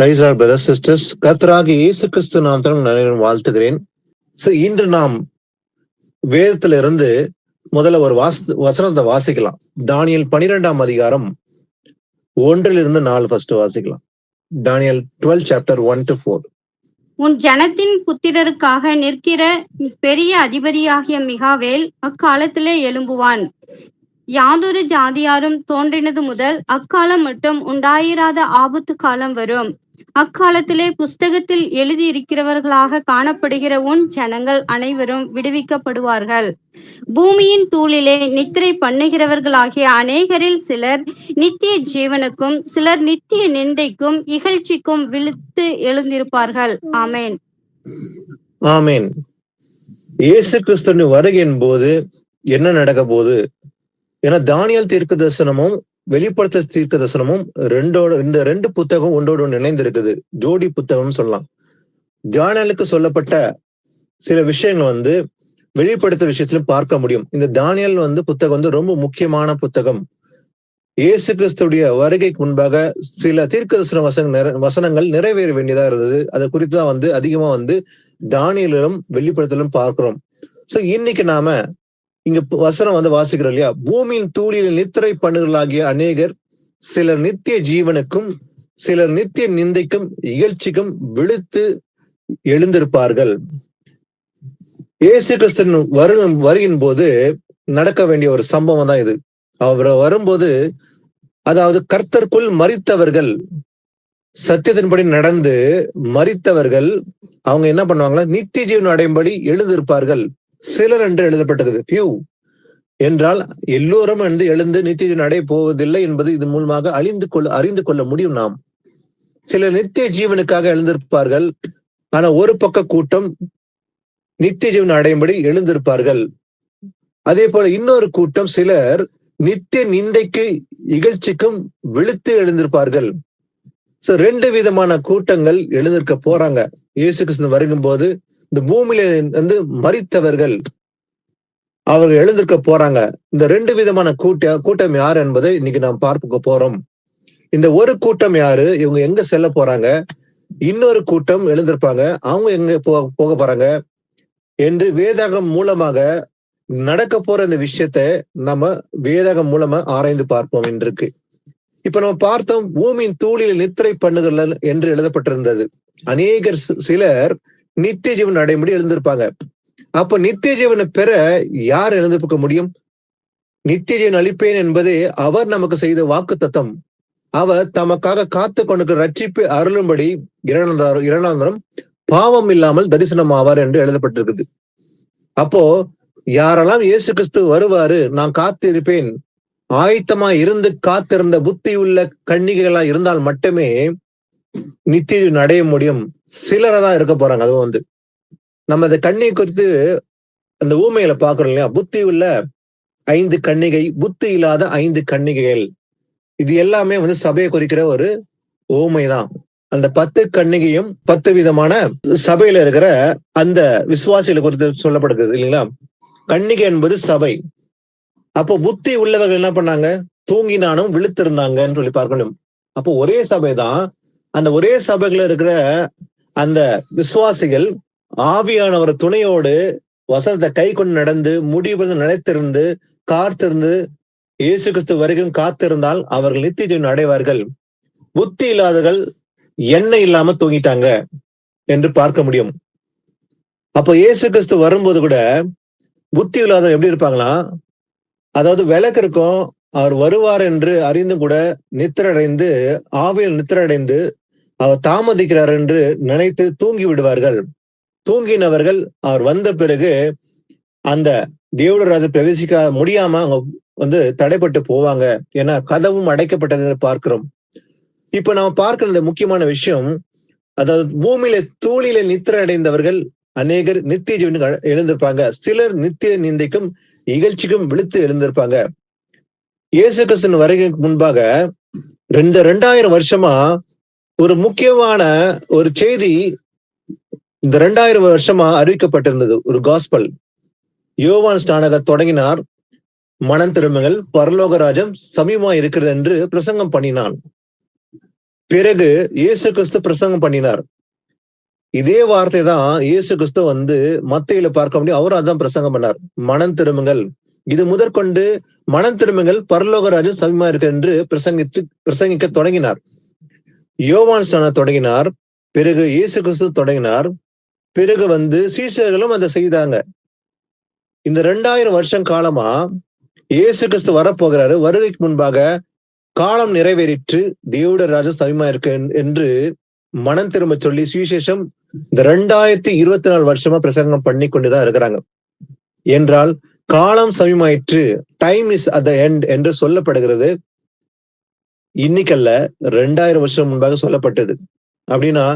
Price are brothers sisters. கர்த்தராகிய இயேசு கிறிஸ்து நாமத்தில் நான் வாழ்த்துகிறேன். இன்று நாம் வேதத்துல இருந்து முதல்ல ஒரு வசனத்தை வாசிக்கலாம். தானியேல் 12ஆம் அதிகாரம் 1-4 ஃபர்ஸ்ட் வாசிக்கலாம். தானியேல் 12 சாப்டர் 1-4. உன் ஜனத்தின் புத்திரருக்காக நிற்கிற பெரிய அதிபதியாகிய மிகாவேல் அக்காலத்திலே எழும்புவான். யாதொரு ஜாதியாரும் தோன்றினது முதல் அக்காலம் மட்டும் உண்டாயிராத ஆபத்து காலம் வரும். அக்காலத்திலே புஸ்தகத்தில் எழுதியிருக்கிறவர்களாக காணப்படுகிற உன் ஜனங்கள் அனைவரும் விடுவிக்கப்படுவார்கள். பூமியின் தூளிலே நித்திரை பண்ணுகிறவர்களாகிய அநேகரில் சிலர் நித்திய ஜீவனுக்கும் சிலர் நித்திய நிந்தைக்கும் இகழ்ச்சிக்கும் விழுத்து எழுந்திருப்பார்கள். ஆமேன். ஆமேன். இயேசு கிறிஸ்துவின் வருகையின் போது என்ன நடக்க போகுது? ஏன்னா தானியேல் தீர்க்க தரிசனமும் வெளிப்படுத்த தீர்க்க தரிசனமும் இந்த ரெண்டு புத்தகம் ஒன்றோடு ஒன்று இணைந்து இருக்குது. ஜோடி புத்தகம்னு சொல்லலாம். தானியேலுக்கு சொல்லப்பட்ட சில விஷயங்கள் வெளிப்படுத்த விஷயத்திலும் பார்க்க முடியும். இந்த தானியேல் புத்தகம் ரொம்ப முக்கியமான புத்தகம். இயேசு கிறிஸ்துடைய வருகைக்கு முன்பாக சில தீர்க்க தரிசன வசனங்கள் நிறைவேற வேண்டியதா இருந்தது. அதை குறித்து தான் அதிகமா தானியேலும் வெளிப்படுத்தலும் பார்க்கிறோம். இன்னைக்கு நாம இங்க வசனம் வாசிக்கிறோம் இல்லையா? பூமியின் தூளில் நித்திரை பண்ணுகளாகிய அநேகர் சிலர் நித்திய ஜீவனுக்கும் சிலர் நித்திய நிந்தைக்கும் இகழ்ச்சிக்கும் விழுத்து எழுந்திருப்பார்கள். இயேசு கிறிஸ்து வருகின் போது நடக்க வேண்டிய ஒரு சம்பவம் தான் இது. அவர் வரும்போது, அதாவது கர்த்தருக்குள் மரித்தவர்கள், சத்தியத்தின்படி நடந்து மரித்தவர்கள் அவங்க என்ன பண்ணுவாங்களா? நித்திய ஜீவன் அடையும்படி எழுந்திருப்பார்கள். சிலர் என்று எழுதப்பட்டிருக்குது. ஃபியூ என்றால் எல்லோரும் எழுந்து நித்திய ஜீவன் அடைய போவதில்லை என்பது இதன் மூலமாக அறிந்து கொள்ள முடியும். நாம் சிலர் நித்திய ஜீவனுக்காக எழுந்திருப்பார்கள். ஆனா ஒரு பக்க கூட்டம் நித்திய ஜீவன் அடையும்படி எழுந்திருப்பார்கள். அதே போல இன்னொரு கூட்டம் சிலர் நித்திய நிந்தைக்கு இகழ்ச்சிக்கும் விழுத்து எழுந்திருப்பார்கள். ரெண்டு விதமான கூட்டங்கள் எழுந்திருக்க போறாங்க. இயேசு கிறிஸ்து வருகும் போது இந்த பூமியில மரித்தவர்கள் அவர்கள் எழுந்திருக்க போறாங்க. இந்த ரெண்டு விதமான கூட்டம் யார் என்பதை இன்னைக்கு நாம் பார்க்க போறோம். இந்த ஒரு கூட்டம் யாரு? இவங்க எங்க செல்ல போறாங்க? இன்னொரு கூட்டம் எழுந்திருப்பாங்க. அவங்க எங்க போக போறாங்க என்று வேதாகம் மூலமாக நடக்க போற இந்த விஷயத்த நம்ம வேதாகம் மூலமா ஆராய்ந்து பார்ப்போம். இன்றைக்கு இப்ப நம்ம பார்த்தோம், பூமியின் தூளில் நித்திரை பண்ணுகள் என்று எழுதப்பட்டிருந்தது. அநேகர் சிலர் நித்திய ஜீவன் அடையும்படி எழுந்திருப்பாங்க. அப்ப நித்திய ஜீவனை பெற யார் எழுந்திருக்க முடியும்? நித்திய ஜீவன் அளிப்பேன் என்பதே அவர் நமக்கு செய்த வாக்கு தத்தம். அவர் தமக்காக காத்து கொண்டு ரட்சிப்பு அருளும்படி இரண்டாந்தரம் பாவம் இல்லாமல் தரிசனம் ஆவார் என்று எழுதப்பட்டிருக்குது. அப்போ யாரெல்லாம் இயேசு கிறிஸ்து வருவாரு, நான் காத்து இருப்பேன், ஆயத்தமா இருந்து காத்திருந்த புத்தி உள்ள கன்னிகைகளா இருந்தால் மட்டுமே நித்திய அடைய முடியும். சிலரதான் இருக்க போறாங்க. அதுவும் நம்ம அந்த கன்னிகை குறித்து அந்த ஊமையில பாக்குறோம் இல்லையா? புத்தி உள்ள 5 கன்னிகை, புத்தி இல்லாத 5 கன்னிகைகள். இது எல்லாமே சபையை குறிக்கிற ஒரு ஊமைதான். அந்த 10 கன்னிகையும் 10 விதமான சபையில இருக்கிற அந்த விசுவாசிகளை குறித்து சொல்லப்படுகிறது இல்லைங்களா? கன்னிகை என்பது சபை. அப்போ புத்தி உள்ளவர்கள் என்ன பண்ணாங்க? தூங்கினானும் விழுத்திருந்தாங்கன்னு சொல்லி பார்க்கணும். அப்போ ஒரே சபைதான். அந்த ஒரே சபைகளை இருக்கிற அந்த விசுவாசிகள் ஆவியானவர் துணையோடு வசனத்தை கை கொண்டு நடந்து முடிவு நிலைத்திருந்து காத்திருந்து இயேசு கிறிஸ்து வரைக்கும் காத்திருந்தால் அவர்கள் நித்திய ஜீவன் அடைவார்கள். புத்தி இல்லாதவர்கள் எண்ணெய் இல்லாம தூங்கிட்டாங்க என்று பார்க்க முடியும். அப்போ இயேசு கிறிஸ்து வரும்போது கூட புத்தி இல்லாதவர்கள் எப்படி இருப்பாங்களா? அதாவது விளக்கு இருக்கும், அவர் வருவார் என்று அறிந்து கூட நித்திரடைந்து, ஆவியில் நித்திரடைந்து அவர் தாமதிக்கிறார் என்று நினைத்து தூங்கி விடுவார்கள். தூங்கினவர்கள் அவர் வந்த பிறகு அந்த தேவராஜ பிரவேசிக்க முடியாம அவங்க தடைப்பட்டு போவாங்க. ஏன்னா கதவும் அடைக்கப்பட்டதை பார்க்கிறோம். இப்ப நம்ம பார்க்கிற இந்த முக்கியமான விஷயம், அதாவது பூமியில தூளில நித்திர அடைந்தவர்கள் அநேகர் நித்திய ஜீவனுக்கு எழுந்திருப்பாங்க. சிலர் நித்திய நிந்தைக்கும் இகழ்ச்சிக்கும் விழுத்து எழுந்திருப்பாங்க. இயேசு கிறிஸ்து வருகைக்கு முன்பாக 2000 வருஷமா ஒரு முக்கியமான ஒரு செய்தி இந்த 2000 வருஷமா அறிவிக்கப்பட்டிருந்தது. ஒரு காஸ்பல். யோவான் ஸ்நானகர் தொடங்கினார், மனம் திரும்புங்கள், பரலோக ராஜ்யம் சமீபமா இருக்கிறது என்று பிரசங்கம் பண்ணினான். பிறகு இயேசு கிறிஸ்து பிரசங்கம் பண்ணினார். இதே வார்த்தை தான் இயேசு கிறிஸ்து மத்தேயுல பார்க்க முடியும். அவரும் அதான் பிரசங்கம் பண்ணார். மனம் திரும்புங்கள், இது முதற்கொண்டு மனம் திரும்புங்கள், பரலோக ராஜ்யம் சமீபமா இருக்கு என்று பிரசங்கிக்க தொடங்கினார். யோவான் ஸ்நானன் தொடங்கினார், பிறகு இயேசு கிறிஸ்து தொடங்கினார், பிறகு சீஷர்களும் அதை செய்தாங்க. இந்த 2000 வருஷம் காலமா இயேசு கிறிஸ்து வரப்போகிறாரு, வருகைக்கு முன்பாக காலம் நிறைவேறிற்று, தேவட ராஜ்யம் சமீபமா இருக்கு என்று மனம் திரும்ப சொல்லி சுவிசேஷம் இந்த 2024 வருஷமா பிரசங்கம் பண்ணி கொண்டுதான் இருக்கிறாங்க. என்றால் காலம் சமீபமாயிற்று, time is at the end என்று சொல்லப்படுகிறது. இன்னைக்கல்ல, 2000 வருஷம் முன்பாக சொல்லப்பட்டது. அப்படின்னா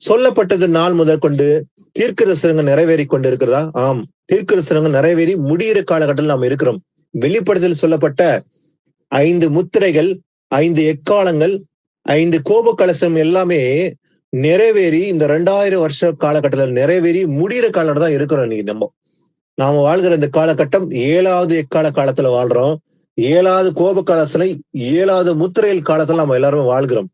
சொல்லப்பட்டது நாள் முதற்கொண்டு தீர்க்க தரிசனங்கள் நிறைவேறி கொண்டு இருக்கிறதா? ஆம், தீர்க்க தரிசனங்கள் நிறைவேறி முடிகிற காலகட்டத்தில் நாம் இருக்கிறோம். வெளிப்படுத்தல் சொல்லப்பட்ட 5 முத்திரைகள், 5 எக்காலங்கள், 5 கோப கலசம் எல்லாமே நிறைவேறி இந்த 2000 வருஷ காலகட்டத்தில் நிறைவேறி முடிகிற காலகட்டம் தான் இருக்கிறோம். இன்னைக்கு நாம வாழ்கிற இந்த காலகட்டம் 7வது எக்கால காலத்துல வாழ்றோம். 7வது கோப கலசனை 7வது முத்திரையில் காலத்துல நம்ம எல்லாருமே வாழ்கிறோம்.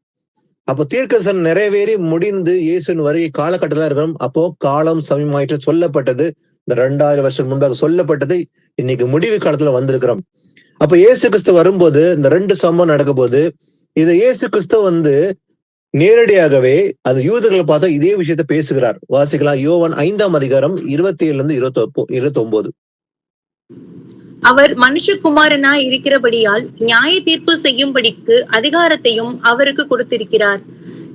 அப்போ தீர்க்கதரிசனம் நிறைவேறி முடிந்து இயேசுவின் வருகை காலகட்டத்தில் இருக்கிறோம். அப்போ காலம் சமீபமாயிற்று சொல்லப்பட்டது, இந்த 2000 வருஷம் முன்பாக சொல்லப்பட்டது இன்னைக்கு முடிவு காலத்துல வந்திருக்கிறோம். அப்ப இயேசு கிறிஸ்து வரும்போது இந்த 2 சம்பவம் நடக்கும் போது இதை இயேசு கிறிஸ்து நேரடியாகவே அது யூதர்களை பார்த்தா இதே விஷயத்த பேசுகிறார். வாசிக்கலாம், யோவான் 5ஆம் அதிகாரம் 27 29. அவர் மனுஷகுமாரனாய் இருக்கிறபடியால் நியாய தீர்ப்பு செய்யும்படிக்கு அதிகாரத்தையும் அவருக்கு கொடுத்திருக்கிறார்.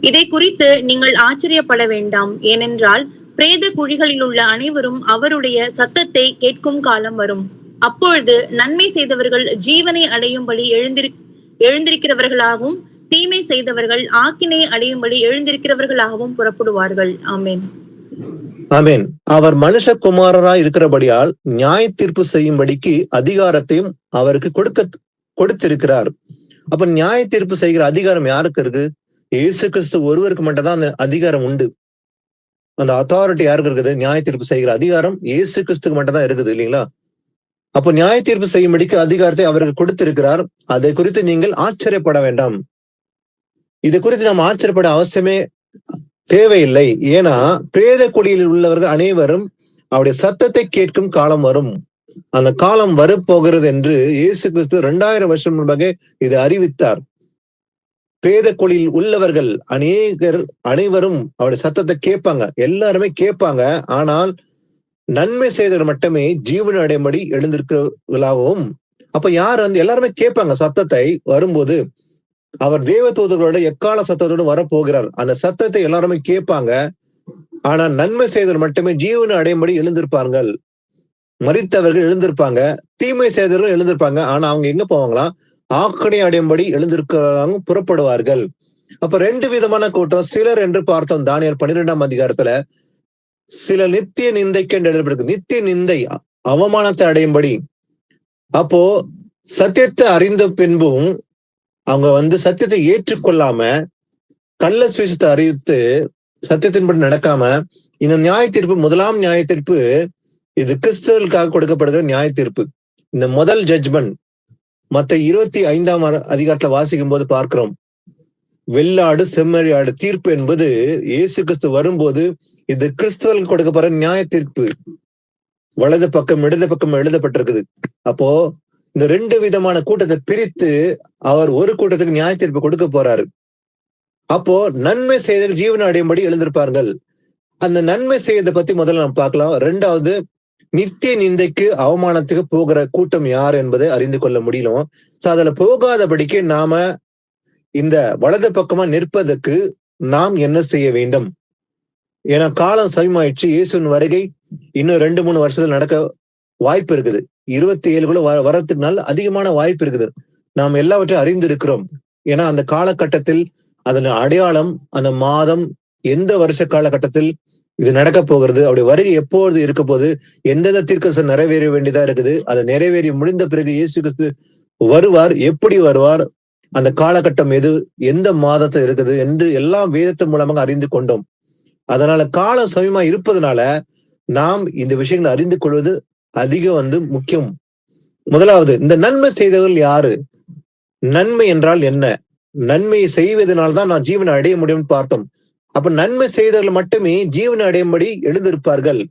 இதை குறித்து நீங்கள் ஆச்சரியப்பட வேண்டாம். ஏனென்றால் பிரேத குழிகளில் உள்ள அனைவரும் அவருடைய சத்தத்தை கேட்கும் காலம் வரும். அப்பொழுது நன்மை செய்தவர்கள் ஜீவனை அடையும்படி எழுந்திருக்கிறவர்களாகவும், தீமை செய்தவர்கள் ஆக்கினை அடையும்படி எழுந்திருக்கிறவர்களாகவும் புறப்படுவார்கள். ஆமென். ஆமென். அவர் மனுஷகுமாரராய் இருக்கிறபடியால் நியாய தீர்ப்பு செய்யும்படிக்கு அதிகாரத்தையும் அவருக்கு கொடுத்திருக்கிறார். அப்ப நியாய தீர்ப்பு செய்கிற அதிகாரம் யாருக்கு இருக்கு? இயேசு கிறிஸ்து ஒருவருக்கு மட்டும்தான் அந்த அதிகாரம் உண்டு. அந்த அத்தாரிட்டி யாருக்கு இருக்குது? நியாய தீர்ப்பு செய்கிற அதிகாரம் இயேசு கிறிஸ்துக்கு மட்டும் தான் இருக்குது, இல்லைங்களா? அப்போ நியாய தீர்ப்பு செய்யும்படிக்கு அதிகாரத்தை அவருக்கு கொடுத்திருக்கிறார். அதை குறித்து நீங்கள் ஆச்சரியப்பட வேண்டாம். இது குறித்து நாம் ஆச்சரியப்பட அவசியமே தேவையில்லை. ஏன்னா பிரேத குழியில் உள்ளவர்கள் அனைவரும் அவருடைய சத்தத்தை கேட்கும் காலம் வரும். அந்த காலம் வரப்போகிறது என்று இயேசு கிறிஸ்து 2000 வருஷம் முன்பாக இதை அறிவித்தார். பிரேத குழியில் உள்ளவர்கள் அனைவரும் அவருடைய சத்தத்தை கேட்பாங்க, எல்லாருமே கேட்பாங்க. ஆனால் நன்மை செய்தவர் மட்டுமே ஜீவன் அடையும்படி எழுந்திருக்கலாகவும். அப்ப யார் எல்லாருமே கேட்பாங்க சத்தத்தை வரும்போது. அவர் தேவ தூதர்களோட எக்கால சத்தத்தோடு வரப்போகிறார். அந்த சத்தத்தை எல்லாருமே கேட்பாங்க. ஆனா நன்மை செய்தவர் மட்டுமே ஜீவனை அடையும்படி எழுந்திருப்பார்கள். மரித்தவர்கள் எழுந்திருப்பாங்க, தீமை செய்தவர்கள் எழுந்திருப்பாங்க. ஆனா அவங்க எங்க போவாங்களா? ஆக்கனை அடையும்படி எழுந்திருக்கிறாங்க, புறப்படுவார்கள். அப்ப 2 விதமான கூட்டம். சிலர் என்று பார்த்தோம் தானியேல் 12ஆம் அதிகாரத்துல, சில நித்திய நிந்தைக்கு என்று எழுதப்பட்டிருக்கு. நித்திய நிந்தை, அவமானத்தை அடையும்படி. அப்போ சத்தியத்தை அறிந்த பின்பும் அவங்க சத்தியத்தை ஏற்றுக்கொள்ளாம கள்ள சுவிசேஷத்தை அறிவித்து சத்தியத்தின்படி நடக்காம, இந்த நியாய தீர்ப்பு, முதலாம் நியாய தீர்ப்பு, இது கிறிஸ்தவர்களுக்காக கொடுக்கப்படுகிற நியாய தீர்ப்பு. இந்த முதல் ஜட்ஜ்மெண்ட் மத்த 25ஆம் அதிகாரத்துல வாசிக்கும் போது பார்க்கிறோம். வெள்ளாடு செம்மறியாடு தீர்ப்பு என்பது இயேசு கிறிஸ்து வரும்போது இது கிறிஸ்தவர்களுக்கு கொடுக்கப்படுற நியாய தீர்ப்பு. வலது பக்கம் இடது பக்கம் எழுதப்பட்டிருக்குது. அப்போ இந்த 2 விதமான கூட்டத்தை பிரித்து அவர் ஒரு கூட்டத்துக்கு நியாய தீர்ப்பு கொடுக்க போறாரு. அப்போ நன்மை செய்த ஜீவனை அடையும்படி எழுந்திருப்பார்கள். அந்த நன்மை செய்யறதை பத்தி முதல்ல நம்ம பார்க்கலாம். 2வது, நித்திய நிந்தைக்கு அவமானத்துக்கு போகிற கூட்டம் யார் என்பதை அறிந்து கொள்ள முடியலும். சோ அதுல போகாதபடிக்கு நாம இந்த வலது பக்கமா நிற்பதற்கு நாம் என்ன செய்ய வேண்டும்? ஏன்னா காலம் சமயமாயிடுச்சு. இயேசுவின் வருகை இன்னும் 2-3 வருஷத்துல நடக்க வாய்ப்பு இருக்குது. 27 வரத்துக்குனால அதிகமான வாய்ப்பு இருக்குது. நாம் எல்லாவற்றையும் அறிந்து இருக்கிறோம். ஏன்னா அந்த காலகட்டத்தில் அதன் அடையாளம், அந்த மாதம், எந்த வருஷ காலகட்டத்தில் இது நடக்க போகிறது, அவருடைய வருகை எப்பொழுது இருக்க போது, எந்தெந்த தீர்க்கதரிசனம் நிறைவேற வேண்டியதா இருக்குது, அதை நிறைவேறி முடிந்த பிறகு இயேசு கிறிஸ்து வருவார், எப்படி வருவார், அந்த காலகட்டம் எது, எந்த மாதத்துல இருக்குது என்று எல்லாம் வேதத்தின் மூலமாக அறிந்து கொண்டோம். அதனால காலம் சமயமா இருப்பதனால நாம் இந்த விஷயங்களை அறிந்து கொள்வது அதிகம் முக்கியம். முதலாவது, இந்த நன்மை செய்தவர்கள் யாரு? நன்மை என்றால் என்ன? நன்மையை செய்வதனால்தான் நான் ஜீவனை அடைய முடியும்னு பார்த்தோம். அப்ப நன்மை செய்தவர்கள் மட்டுமே ஜீவனை அடையும்படி எழுதியிருப்பார்கள்.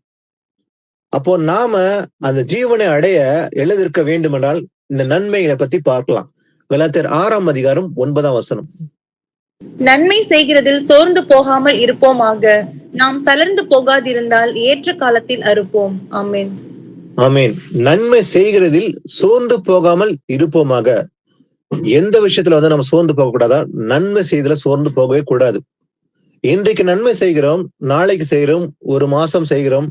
அப்போ நாம அந்த ஜீவனை அடைய எழுதியிருக்க வேண்டுமென்றால் இந்த நன்மைகளை பத்தி பார்க்கலாம். கலாத்தியர் 6ஆம் அதிகாரம் 9ஆம் வசனம். நன்மை செய்கிறதில் சோர்ந்து போகாமல் இருப்போமாக, நாம் தளர்ந்து போகாதிருந்தால் ஏற்ற காலத்தில் அறுப்போம். ஆமென். ஆமென். நன்மை செய்கிறதில் சோர்ந்து போகாமல் இருப்போமாக. எந்த விஷயத்துல வந்து நம்ம சோர்ந்து போக கூடாதா? நன்மை செய்தல சோர்ந்து போகவே கூடாது. இன்றைக்கு நன்மை செய்கிறோம், நாளைக்கு செய்கிறோம், ஒரு மாசம் செய்கிறோம்,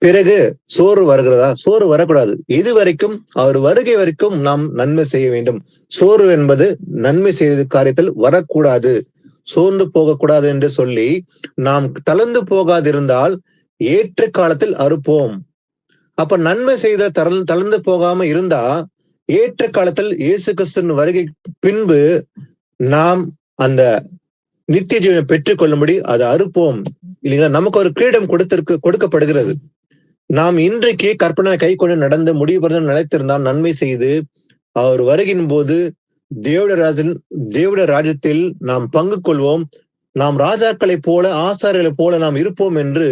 பிறகு சோறு வருகிறதா? சோறு வரக்கூடாது. இது வரைக்கும் அவர் வருகை வரைக்கும் நாம் நன்மை செய்ய வேண்டும். சோறு என்பது நன்மை செய்த காரியத்தில் வரக்கூடாது, சோர்ந்து போகக்கூடாது என்று சொல்லி நாம் தளர்ந்து போகாதிருந்தால் ஏற்ற காலத்தில் அறுப்போம். அப்ப நன்மை செய்த தளர்ந்து போகாம இருந்தா ஏற்ற காலத்தில் இயேசு கிறிஸ்துவின் வருகை பின்பு நாம் அந்த நித்திய ஜீவனை பெற்றுக் கொள்ளும்படி அதை அறுப்போம். இல்லைங்களா? நமக்கு ஒரு கிரீடம் கொடுக்கப்படுகிறது. நாம் இன்றைக்கு கற்பனை கை கொண்டு நடந்து முடிவு நிலைத்திருந்தால் நன்மை செய்து அவர் வருகின் போது தேவட ராஜ்யத்தில் நாம் பங்கு கொள்வோம். நாம் ராஜாக்களை போல ஆசாரியர்களை போல நாம் இருப்போம் என்று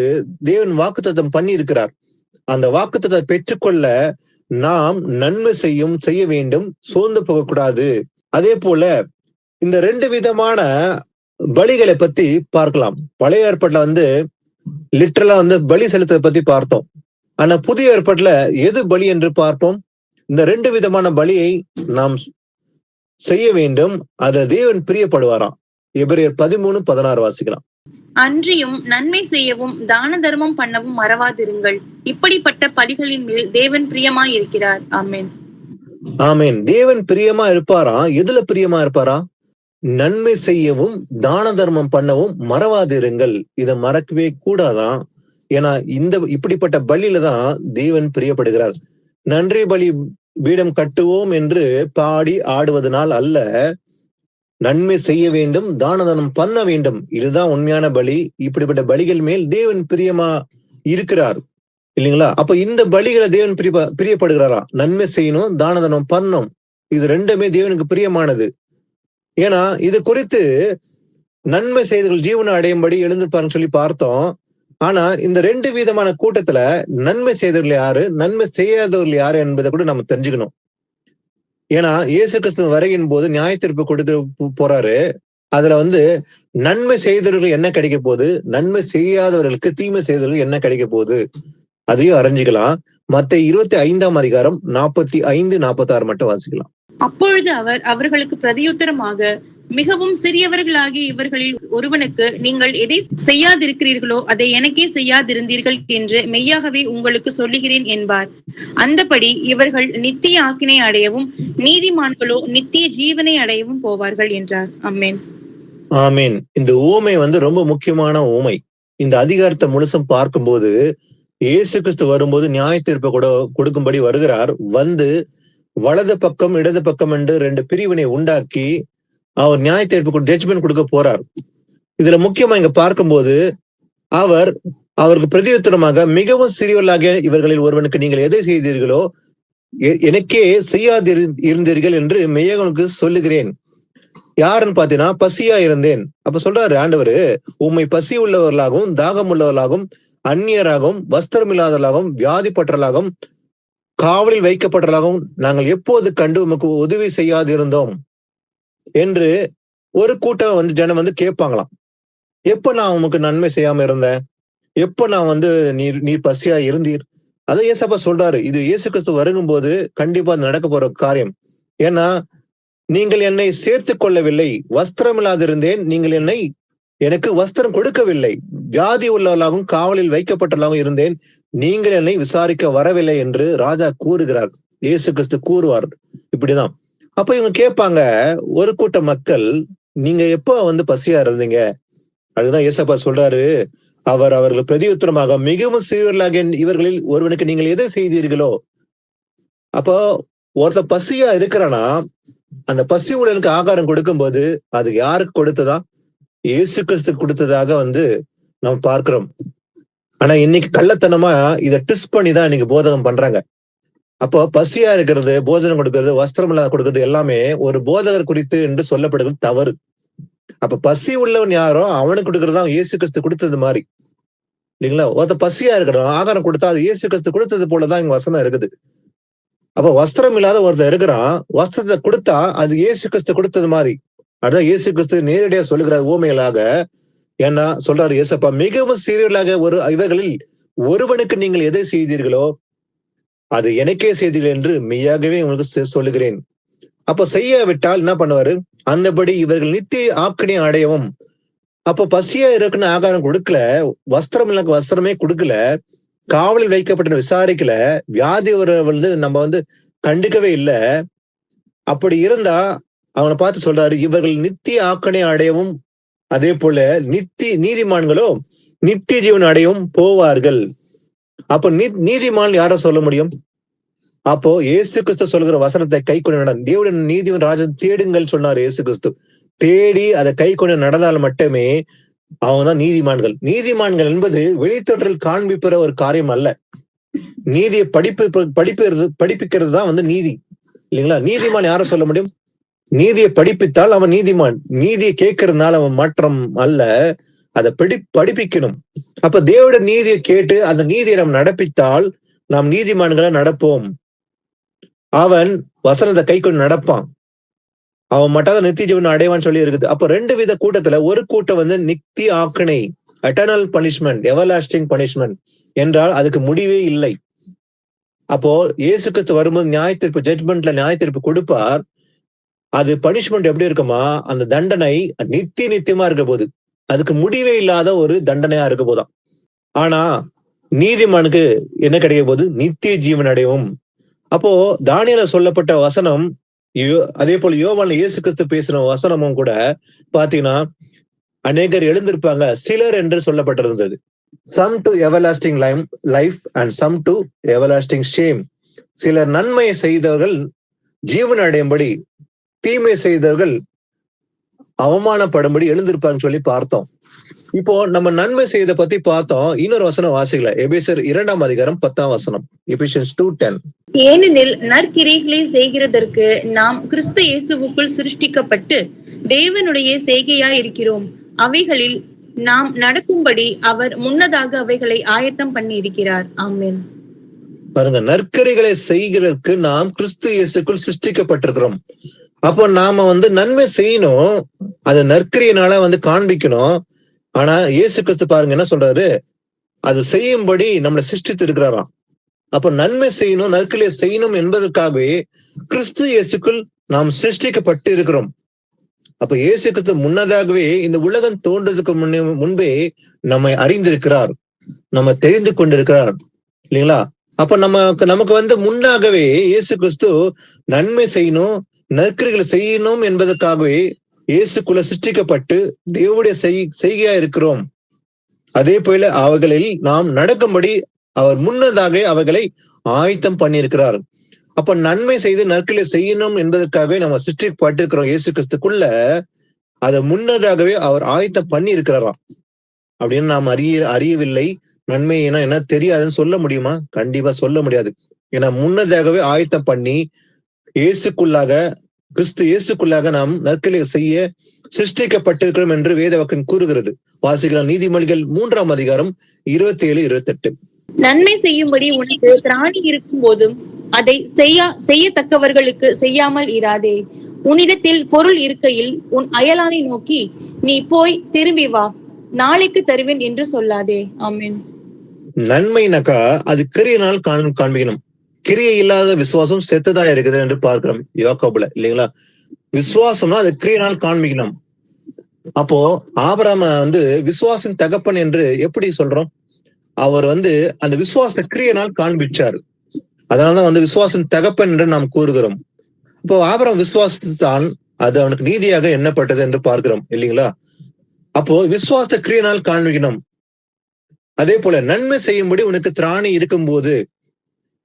தேவன் வாக்குத்தத்தம் பண்ணி இருக்கிறார். அந்த வாக்குத்தத்தை பெற்றுக்கொள்ள நாம் நன்மை செய்ய வேண்டும், சோர்ந்து போகக்கூடாது. அதே போல இந்த 2 விதமான பலிகளை பத்தி பார்க்கலாம். பழைய ஏற்பாட்டுல வந்து லிட்டரலா வந்து பலி செலுத்ததை பத்தி பார்த்தோம். ஆனா புதிய ஏற்பாட்டுல எது பலி என்று பார்ப்போம். இந்த 2 விதமான பலியை நாம் செய்ய வேண்டும். அதை தேவன் பிரியப்படுவாராம். எபிரேயர் 13:16 வாசிக்கலாம். அன்றியும் நன்மை செய்யவும் தான தர்மம் பண்ணவும் மறவாதிருங்கள். இப்படிப்பட்ட பலிகளின் மேல் தேவன் பிரியமாய் இருக்கிறார். ஆமென். ஆமென். தேவன் பிரியமா இருப்பாரா? எதுல பிரியமா இருப்பாரா? நன்மை செய்யவும் தான தர்மம் பண்ணவும் மறவாதிருங்கள். இதை மறக்கவே கூடாதான். ஏன்னா இப்படிப்பட்ட பலியில தான் தேவன் பிரியப்படுகிறார். நன்றி பலி பீடம் கட்டுவோம் என்று பாடி ஆடுவதனால் அல்ல, நன்மை செய்ய வேண்டும், தான தர்மம் பண்ண வேண்டும். இதுதான் உண்மையான பலி. இப்படிப்பட்ட பலிகள் மேல் தேவன் பிரியமா இருக்கிறார், இல்லைங்களா? அப்ப இந்த பலிகளை தேவன் பிரியப்படுகிறாரா? நன்மை செய்யணும், தான தர்மம் பண்ணணும். இது 2மே தேவனுக்கு பிரியமானது. ஏன்னா இது குறித்து நன்மை செய்தவர்கள் ஜீவனை அடையும்படி எழுந்திருப்பாருன்னு சொல்லி பார்த்தோம். ஆனா இந்த 2 விதமான கூட்டத்துல நன்மை செய்தவர்கள் யாரு, நன்மை செய்யாதவர்கள் யாரு என்பதை கூட நம்ம தெரிஞ்சுக்கணும். ஏன்னா இயேசு கிறிஸ்து வருகின் போது நியாயத்தீர்ப்பு கொடுத்து போறாரு. அதுல வந்து நன்மை செய்தவர்கள் என்ன கிடைக்க போகுது, நன்மை செய்யாதவர்களுக்கு தீமை செய்தவர்கள் என்ன கிடைக்க போகுது, அதையும் அறிஞ்சுக்கலாம். மத்தேயு 25ஆம் அதிகாரம் 45-46 மட்டும் வாசிக்கலாம். அப்பொழுது அவர் அவர்களுக்கு பிரதியுத்தரமாக, மிகவும் சிறியவர்களாகிய இவர்களில் ஒருவனுக்கு நீங்கள் எதை செய்யாதிருக்கிறீர்களோ அதை எனக்கே செய்யாதிருந்தீர்கள் என்று மெய்யாகவே உங்களுக்கு சொல்லுகிறேன் என்பார். அந்தபடி இவர்கள் நித்திய ஆக்கினை அடையவும் நீதிமான்களோ நித்திய ஜீவனை அடையவும் போவார்கள் என்றார். ஆமென். ஆமீன். இந்த ஊமை வந்து ரொம்ப முக்கியமான ஊமை. இந்த அதிகாரத்தை முழுசும் பார்க்கும்போது இயேசு கிறிஸ்து வரும்போது நியாய தீர்ப்பை கொடுக்கும்படி வருகிறார். வந்து வலது பக்கம் இடது பக்கம் என்று 2 பிரிவினை உண்டாக்கி அவர் நியாய தீர்ப்பு ஜட்ஜ்மெண்ட் கொடுக்க போறார். இதுல முக்கியமா இங்க பார்க்கும்போது அவருக்கு பிரதியுத்தரமாக, மிகவும் சிறியவர்களாகிய இவர்களில் ஒருவனுக்கு நீங்கள் எதை செய்தீர்களோ எனக்கே இருந்தீர்கள் என்று மெய்யவனுக்கு சொல்லுகிறேன். யாருன்னு பாத்தீங்கன்னா, பசியா இருந்தேன். அப்ப சொல்றாரு ஆண்டவரு, உம்மை பசி உள்ளவர்களாகவும் தாகம் உள்ளவர்களாகவும் அந்நியராகவும் வஸ்திரம் இல்லாதவர்களாகவும் வியாதிப்பட்டவர்களாகவும் காவலில் வைக்கப்பட்டவர்களாகவும் நாங்கள் எப்போது கண்டு உமக்கு உதவி செய்யாதிருந்தோம் என்று ஒரு கூட்டம் வந்து ஜனம் வந்து கேட்பாங்களாம். எப்ப நான் உமக்கு நன்மை செய்யாம இருந்தேன், எப்ப நான் வந்து நீர் பசியா இருந்தீர்? அதை ஏசப்பா சொல்றாரு. இது இயேசு கிறிஸ்து வருகும் போது கண்டிப்பா நடக்க போற காரியம். ஏன்னா நீங்கள் என்னை சேர்த்து கொள்ளவில்லை, வஸ்திரம் இல்லாதிருந்தேன், நீங்கள் எனக்கு வஸ்திரம் கொடுக்கவில்லை, வியாதி உள்ளவர்களாகவும் காவலில் வைக்கப்பட்டவர்களாகவும் இருந்தேன், நீங்கள் என்னை விசாரிக்க வரவில்லை என்று ராஜா கூறுகிறார். இயேசு கிறிஸ்து கூறுவார். இப்படிதான். அப்ப இவங்க கேட்பாங்க, ஒரு கூட்ட மக்கள், நீங்க எப்போ வந்து பசியா இருந்தீங்க? அதுதான் ஏசப்பா சொல்றாரு, அவர்கள் பிரதியுத்தரமாக, மிகவும் சிறியவர்களாகிய இவர்களில் ஒருவனுக்கு நீங்கள் எதை செய்தீர்களோ. அப்போ ஒருத்தர் பசியா இருக்கிறானா, அந்த பசி உடலுக்கு ஆகாரம் கொடுக்கும்போது அது யாருக்கு கொடுத்ததா? இயேசு கிறிஸ்து கொடுத்ததாக வந்து நம்ம பார்க்கிறோம். ஆனா இன்னைக்கு கள்ளத்தனமா இதை ட்விஸ்ட் பண்ணி தான் இன்னைக்கு போதகம் பண்றாங்க. அப்போ பசியா இருக்கிறது, போஜனம் கொடுக்கிறது, வஸ்திரம் இல்லாத கொடுக்கிறது எல்லாமே ஒரு போதகர் குறித்து என்று சொல்லப்படுகிறது தவறு. அப்ப பசி உள்ளவன் யாரோ அவனுக்கு கொடுக்கறதுதான் இயேசு கிறிஸ்து கொடுத்தது மாதிரி இல்லைங்களா? ஒருத்த பசியா இருக்கிறான், ஆகாரம் கொடுத்தா அது இயேசு கிறிஸ்து கொடுத்தது போலதான் இங்க வசனம் இருக்குது. அப்ப வஸ்திரம் இல்லாத ஒருத்தர் இருக்கிறான், வஸ்திரத்தை கொடுத்தா அது இயேசு கிறிஸ்து கொடுத்தது மாதிரி. அதான் இயேசு கிறிஸ்து நேரடியா சொல்லுகிறார் ஊமையலாக. ஏன்னா சொல்றாரு இயேசப்பா, மிகவும் சிறியவர்களாக இவர்களில் ஒருவனுக்கு நீங்கள் எதை செய்தீர்களோ அது எனக்கே செய்தீர்கள் என்று மெய்யாகவே உங்களுக்கு சொல்லுகிறேன். அப்ப செய்யாவிட்டால் என்ன பண்ணுவாரு? அந்தபடி இவர்கள் நித்திய ஆக்கினை அடையவும். அப்ப பசியா இருக்குன்னு ஆகாரம் கொடுக்கல, வஸ்திரம் இல்ல வஸ்திரமே கொடுக்கல, காவலில் வைக்கப்பட்ட விசாரிக்கல, வியாதி நம்ம கண்டுக்கவே இல்லை. அப்படி இருந்தா அவனை பார்த்து சொல்றாரு, இவர்கள் நித்திய ஆக்கனை அடையவும் அதே போல நீதிமான்களோ நித்திய ஜீவன் அடையவும் போவார்கள். அப்ப நீதிமான் யார சொல்ல முடியும்? அப்போ இயேசு கிறிஸ்து சொல்கிற வசனத்தை கை கொண்டு நட, தேவனுடைய நீதிவன் ராஜன் தேடுங்கள் சொன்னார் இயேசு கிறிஸ்து. தேடி அதை கை கொண்டு நடந்தால் மட்டுமே அவங்க தான் நீதிமான்கள். நீதிமான்கள் என்பது வெளித்தொற்றில் காண்பிக்கிற ஒரு காரியம் அல்ல. நீதியை படிப்பிக்கிறது தான் நீதி இல்லைங்களா? நீதிமான் யார சொல்ல முடியும்? நீதியை படிப்பித்தால் அவன் நீதிமான். நீதியை கேட்கறதுனால அவன் மாற்றம் அல்ல, அதை படிப்பிக்கணும். அப்ப தேவனுடைய நீதியை கேட்டு அந்த நீதியை நாம் நடப்பித்தால் நாம் நீதிமான்களை நடப்போம். அவன் வசனத்தை கை கொண்டு நடப்பான், அவன் மட்டும் நித்திய ஜீவன் அடைவான்னு சொல்லி இருக்குது. அப்ப ரெண்டு வித கூட்டத்துல ஒரு கூட்டம் நித்திய ஆக்கினை, எட்டர்னல் பனிஷ்மெண்ட், எவர்லாஸ்டிங் பனிஷ்மெண்ட் என்றால் அதுக்கு முடிவே இல்லை. அப்போ இயேசு கிறிஸ்து வரும்போது நியாயத்தீர்ப்பு, ஜட்ஜ்மெண்ட்ல நியாயத்தீர்ப்பு கொடுப்பார். அது பனிஷ்மெண்ட் எப்படி இருக்குமா? அந்த தண்டனை நித்தியமா இருக்க போது, அதுக்கு முடிவே இல்லாத ஒரு தண்டனையா இருக்க போதாம். ஆனா நீதிமானுக்கு என்ன கிடைக்க போது? நித்திய ஜீவன் அடையவும். அப்போ தானியேல சொல்லப்பட்ட வசனம், அதே போல யோவான்ல இயேசு கிறிஸ்து பேசின வசனமும் கூட பாத்தீங்கன்னா அநேகர் எழுந்திருப்பாங்க, சிலர் என்று சொல்லப்பட்டிருந்தது. Some to everlasting life and some to everlasting shame. சிலர் நன்மையை செய்தவர்கள் ஜீவன் அடையும்படி, தீமை செய்தவர்கள் அவமானப்படும்படி எழுந்திருப்பாங்கன்னு சொல்லி பார்த்தோம். இப்போ நம்ம நன்மை செய்த பத்தி பார்த்தோம். இன்னொரு வசனம் வாசிக்கல, எபேசியர் 2ஆம் அதிகாரம் 10ஆம் வசனம், எபேசியன்ஸ் 2:10. ஏனெனில் நற்கிரைகளை செய்கிறதற்கு நாம் கிறிஸ்து இயேசுவுக்குள் சிருஷ்டிக்கப்பட்டு தேவனுடைய செய்கையா இருக்கிறோம். அவைகளில் நாம் நடக்கும்படி அவர் முன்னதாக அவைகளை ஆயத்தம் பண்ணி இருக்கிறார். ஆமென். பாருங்க, நற்கரைகளை செய்கிறதுக்கு நாம் கிறிஸ்து இயேசுக்குள் சிருஷ்டிக்கப்பட்டிருக்கிறோம். அப்போ நாம நன்மை செய்யணும், அது நற்கிரையினால காண்பிக்கணும். ஆனா இயேசு கிறிஸ்து பாருங்க என்ன சொல்றாரு? அது செய்யும்படி நம்மளை சிருஷ்டித்து இருக்கிறாராம். அப்ப நன்மை செய்யணும், நற்கிரையை செய்யணும் என்பதற்காகவே கிறிஸ்து இயேசுக்குள் நாம் சிருஷ்டிக்கப்பட்டு இருக்கிறோம். அப்ப இயேசு கிறிஸ்து முன்னதாகவே இந்த உலகம் தோன்றதுக்கு முன்பே நம்மை அறிந்திருக்கிறார், நம்ம தெரிந்து கொண்டிருக்கிறார் இல்லைங்களா? அப்ப நமக்கு முன்னாகவே இயேசு கிறிஸ்து நன்மை செய்யணும், நற்கிரைகளை செய்யணும் என்பதற்காகவே இயேசுக்குள்ள சிருஷ்டிக்கப்பட்டு தேவனுடைய செய்கையா இருக்கிறோம். அதே போல அவைகளில் நாம் நடக்கும்படி அவர் முன்னதாக அவைகளை ஆயத்தம் பண்ணியிருக்கிறார். அப்ப நன்மை செய்து நற்கிரை செய்யணும் என்பதற்காகவே நம்ம சிருஷ்டிக்கப்பட்டிருக்கிறோம் இயேசு கிறிஸ்துக்குள்ள. அதை முன்னதாகவே அவர் ஆயத்தம் பண்ணி இருக்கிறாராம். அப்படின்னு நாம் அறியவில்லை. நன்மை என்ன தெரியாதுன்னு சொல்ல முடியுமா? கண்டிப்பா சொல்ல முடியாது. ஏன்னா முன்னதாகவே ஆயத்தம் பண்ணி இயேசுக்குள்ளாக, கிறிஸ்து இயேசுக்குள்ளாக நாம் நற்கிரை செய்ய சிருஷ்டிக்கப்பட்டிருக்கிறோம் என்று வேதவாக்கியம் கூறுகிறது. வாசிக்கலாம், நீதிமொழிகள் 3ஆம் அதிகாரம் 27-28. நன்மை செய்யும்படி உனக்கு திராணி இருக்கும் போதும் அதை செய்யத்தக்கவர்களுக்கு செய்யாமல் இராதே. உன்னிடத்தில் பொருள் இருக்கையில் உன் அயலானை நோக்கி நீ போய் திரும்பி வா, நாளைக்கு தருவேன் என்று சொல்லாதே. ஆமென். நன்மைனாக்கா அது கிரியையினால் காண்பிக்கணும். கிரியை இல்லாத விசுவாசம் செத்துதா இருக்குது என்று பார்க்கிறோம் யோகோபுல இல்லைங்களா? விசுவாசம்னா அது கிரியையினால் காண்பிக்கணும். அப்போ ஆபிரகாம் விசுவாசின் தகப்பன் என்று எப்படி சொல்றோம்? அவர் அந்த விசுவாச கிரியையினால் காண்பிச்சார். அதனாலதான் விசுவாசின் தகப்பன் என்று நாம் கூறுகிறோம். இப்போ ஆபிரகாம் விசுவாசத்தான் அது அவனுக்கு நீதியாக எண்ணப்பட்டது என்று பார்க்கிறோம் இல்லைங்களா? அப்போ விசுவாச கிரியையினால் காண்பிக்கணும். அதே போல நன்மை செய்யும்படி உனக்கு திராணி இருக்கும்போது,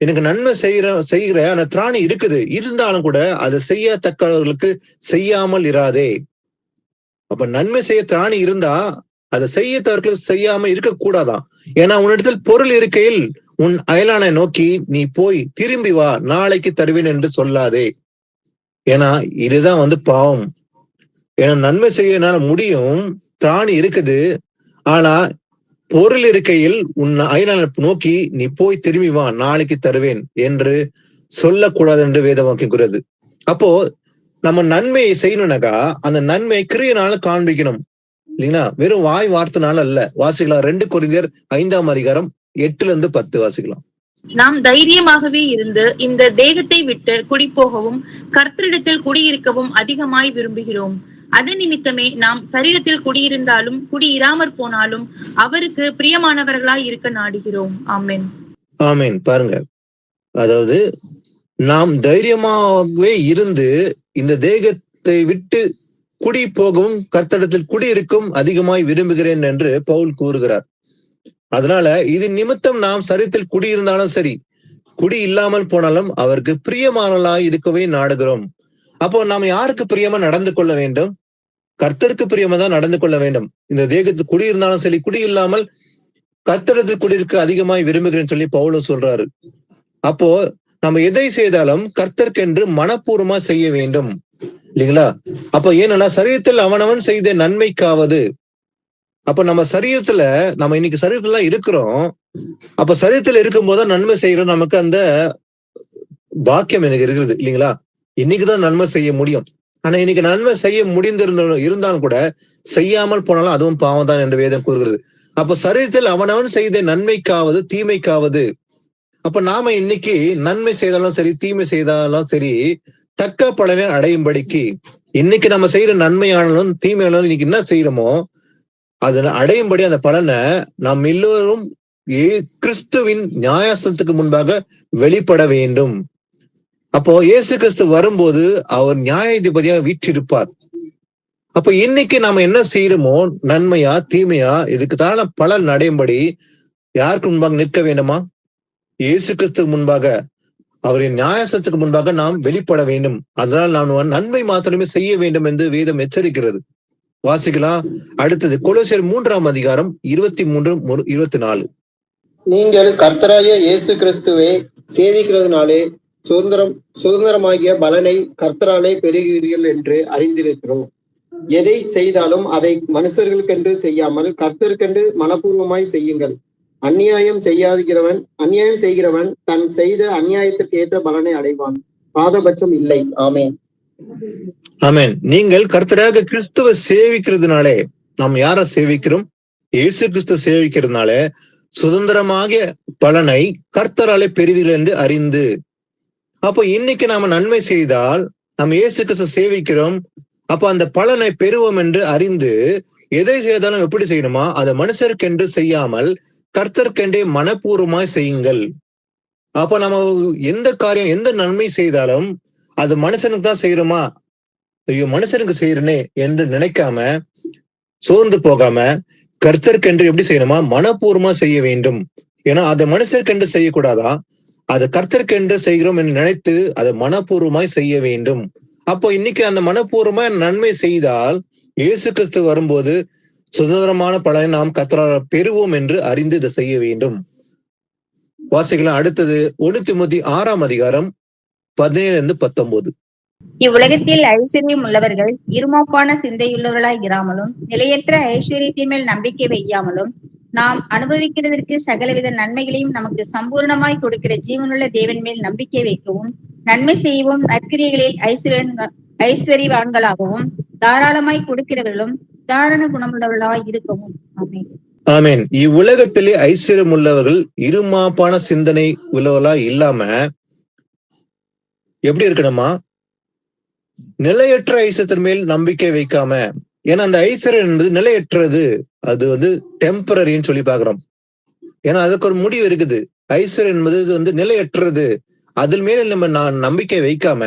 எனக்கு நன்மை செய்கிற அந்த திராணி இருக்குது, இருந்தாலும் கூட அதை செய்யத்தக்கவர்களுக்கு செய்யாமல் இராதே. அப்ப நன்மை செய்ய திராணி இருந்தா அதை செய்யத்தவர்களுக்கு செய்யாம இருக்க கூடாதான். ஏன்னா உன்னிடத்தில் பொருள் இருக்கையில் உன் அயலானை நோக்கி நீ போய் திரும்பி வா, நாளைக்கு தருவேன் என்று சொல்லாதே. ஏன்னா இதுதான் பாவம். ஏன்னா நன்மை செய்ய என்னால முடியும், திராணி இருக்குது, ஆனா பொருள் இருக்கையில் உன் அயலானை நோக்கி நீ போய் திரும்பி வா, நாளைக்கு தருவேன் என்று சொல்லக்கூடாது என்று வேதம் வாக்குகிறது. அப்போ நம்ம நன்மையை செய்யணும்னாக்கா அந்த நன்மை கிரியனால காண்பிக்கணும் இல்லைங்களா? வெறும் வாய் வார்த்தைனால அல்ல. வாசிக்கலாம் 2 கொரிந்தியர் 5ஆம் அதிகாரம் 8-10 வாசிக்கலாம். நாம் தைரியமாகவே இருந்து இந்த தேகத்தை விட்டு குடிபோகவும் கர்த்தரிடத்தில் குடியிருக்கவும் அதிகமாய் விரும்புகிறோம். அது நிமித்தமே நாம் சரீரத்தில் குடியிருந்தாலும் குடியிராமற் போனாலும் அவருக்கு பிரியமானவர்களாய் இருக்க நாடுகிறோம். ஆமென். ஆமென். பாருங்க, அதாவது நாம் தைரியமாகவே இருந்து இந்த தேகத்தை விட்டு குடி போகவும் கர்த்தரிடத்தில் குடியிருக்கும் அதிகமாய் விரும்புகிறேன் என்று பவுல் கூறுகிறார். அதனால இது நிமித்தம் நாம் சரீரத்தில் குடியிருந்தாலும் சரி, குடி இல்லாமல் போனாலும் அவருக்கு பிரியமானவர்களாய் இருக்கவே நாடுகிறோம். அப்போ நாம் யாருக்கு பிரியமா நடந்து கொள்ள வேண்டும்? கர்த்தருக்கு பிரியமா தான் நடந்து கொள்ள வேண்டும். இந்த தேகத்தில் குடியிருந்தாலும் சரி, குடி இல்லாமல் கர்த்தரிடத்தில் குடியிருக்க அதிகமாய் விரும்புகிறேன்னு சொல்லி பவுலும் சொல்றாரு. அப்போ நம்ம எதை செய்தாலும் கர்த்தர்க்கென்று மனப்பூர்வமா செய்ய வேண்டும் இல்லைங்களா? அப்ப ஏன்னா சரீரத்தில் அவனவன் செய்த நன்மைக்காவது. அப்ப நம்ம சரீரத்துல நம்ம இன்னைக்கு சரீரத்துல இருக்கிறோம். அப்ப சரீரத்துல இருக்கும் போது நன்மை செய்யறோம். நமக்கு அந்த பாக்கியம் எனக்கு இருக்குது இல்லைங்களா? இன்னைக்குதான் நன்மை செய்ய முடியும். ஆனா இன்னைக்கு நன்மை செய்ய இருந்தாலும் கூட செய்யாமல் போனாலும் அதுவும் பாவம் தான் என்று வேதம் கூறுகிறது. அப்ப சரீரத்தில் அவனவன் செய்த நன்மைக்காவது தீமைக்காவது. அப்ப நாம இன்னைக்கு நன்மை செய்தாலும் சரி, தீமை செய்தாலும் சரி, தக்க பலனை அடையும்படிக்கு இன்னைக்கு நம்ம செய்யற நன்மையானாலும் தீமையானாலும் இன்னைக்கு என்ன செய்யறோமோ அதை அடையும்படி அந்த பலனை நாம் எல்லோரும் கிறிஸ்துவின் நியாயஸ்தலத்துக்கு முன்பாக வெளிப்பட வேண்டும். அப்போ இயேசு கிறிஸ்து வரும்போது அவர் நியாயாதிபதியாக வீற்றிருப்பார். அப்ப இன்னைக்கு நாம என்ன செய்யறோமோ, நன்மையா தீமையா, இதுக்கு தான பலன் அடையும்படி யாருக்கு முன்பாக நிற்க வேண்டுமா? இயேசு கிறிஸ்துக்கு முன்பாக, அவரின் நியாயஸ்தலத்துக்கு முன்பாக நாம் வெளிப்பட வேண்டும். அதனால் நாம் நன்மை மாத்திரமே செய்ய வேண்டும் என்று வேதம் எச்சரிக்கிறது. வாசிக்கலாம். அடுத்தது கொலோசியர் 3ஆம் அதிகாரம் 23-24. நீங்கள் கர்த்தராகிய இயேசு கிறிஸ்துவை சேவிக்கிறதுனாலே சுதந்திரமாகிய பலனை கர்த்தராலே பெறுகிறீர்கள் என்று அறிந்திருக்கிறோம். எதை செய்தாலும் அதை மனுஷர்களுக்கென்று செய்யாமல் கர்த்தருக்கென்று மனப்பூர்வமாய் செய்யுங்கள். அநியாயம் செய்கிறவன் தன் செய்த அநியாயத்திற்கு ஏற்ற பலனை அடைவான், பாதபட்சம் இல்லை. ஆமென். ஆமென். நீங்கள் கர்த்தராக கிறிஸ்துவ சேவிக்கிறதுனாலே, நாம் யார சேவிக்கிறோம்? இயேசு கிறிஸ்து சேவிக்கிறதுனால சுதந்திரமாகிய பலனை கர்த்தராலே பெறுவீர்கள் என்று அறிந்து. அப்போ இன்னைக்கு நாம நன்மை செய்தால் நாம் இயேசு கிறிஸ்து சேவிக்கிறோம். அப்ப அந்த பலனை பெறுவோம் என்று அறிந்து எதை செய்தாலும் எப்படி செய்யணுமா? அதை மனுஷருக்கென்று செய்யாமல் கர்த்தர்க்கென்றே மனப்பூர்வமாய் செய்யுங்கள். அப்ப நம்ம எந்த காரியம், எந்த நன்மை செய்தாலும் அது மனுஷனுக்கு தான் செய்யறோமா, ஐயோ மனுஷனுக்கு செய்யறனே என்று நினைக்காம சோர்ந்து போகாம கர்த்தர்க்கென்று எப்படி செய்யணுமா? மனப்பூர்வமா செய்ய வேண்டும். ஏன்னா அதை மனுஷருக்கென்று செய்யக்கூடாதா, அதை கர்த்தர்க்கென்று செய்கிறோம் என்று நினைத்து அதை மனப்பூர்வமாய் செய்ய வேண்டும். அப்போ இன்னைக்கு அந்த மனப்பூர்வமா நன்மை செய்தால் இயேசு கிறிஸ்து வரும்போது சுதந்திரமான பலனை நாம் கர்த்தரால் பெறுவோம் என்று அறிந்து இதை செய்ய வேண்டும். வாசிக்கலாம். அடுத்தது 1 தீமோத்தேயு 6ஆம் அதிகாரம் 17-19. இவ்வுலகத்தில் ஐஸ்வர்யம் உள்ளவர்கள் இருமாப்பான சிந்தையுள்ளவர்களாய் இராமலும் நிலையற்ற ஐஸ்வர்யத்தின் மேல் நம்பிக்கை வையாமலும் நாம் அனுபவிக்கிறதற்கு சகலவித நன்மைகளையும் நமக்கு சம்பூர்ணமாய் கொடுக்கிற ஜீவனுள்ள தேவன் மேல் நம்பிக்கை வைக்கவும், நன்மை செய்யவும், நற்கிரியைகளில் ஐஸ்வர்யவான்களாகவும் தாராளமாய் கொடுக்கிறவர்களும் தாரண குணமுள்ளவர்களாய் இருக்கவும். ஆமென். ஆமென். இவ்வுலகத்திலே ஐஸ்வர்யம் உள்ளவர்கள் இருமாப்பான சிந்தனை உள்ளவர்களா இல்லாம எப்படி இருக்கணுமா? நிலையற்ற ஐஸ்வர்யத்தின் மேல் நம்பிக்கை வைக்காம. ஏன்னா அந்த ஐஸ்வர்யம் என்பது நிலையற்றது, அது டெம்பரரின்னு சொல்லி பாக்குறோம். ஏன்னா அதுக்கு ஒரு முடிவு இருக்குது. ஐஸ்வர்யம் என்பது நிலையற்றது. அதில் மேல நம்ம நம்பிக்கை வைக்காம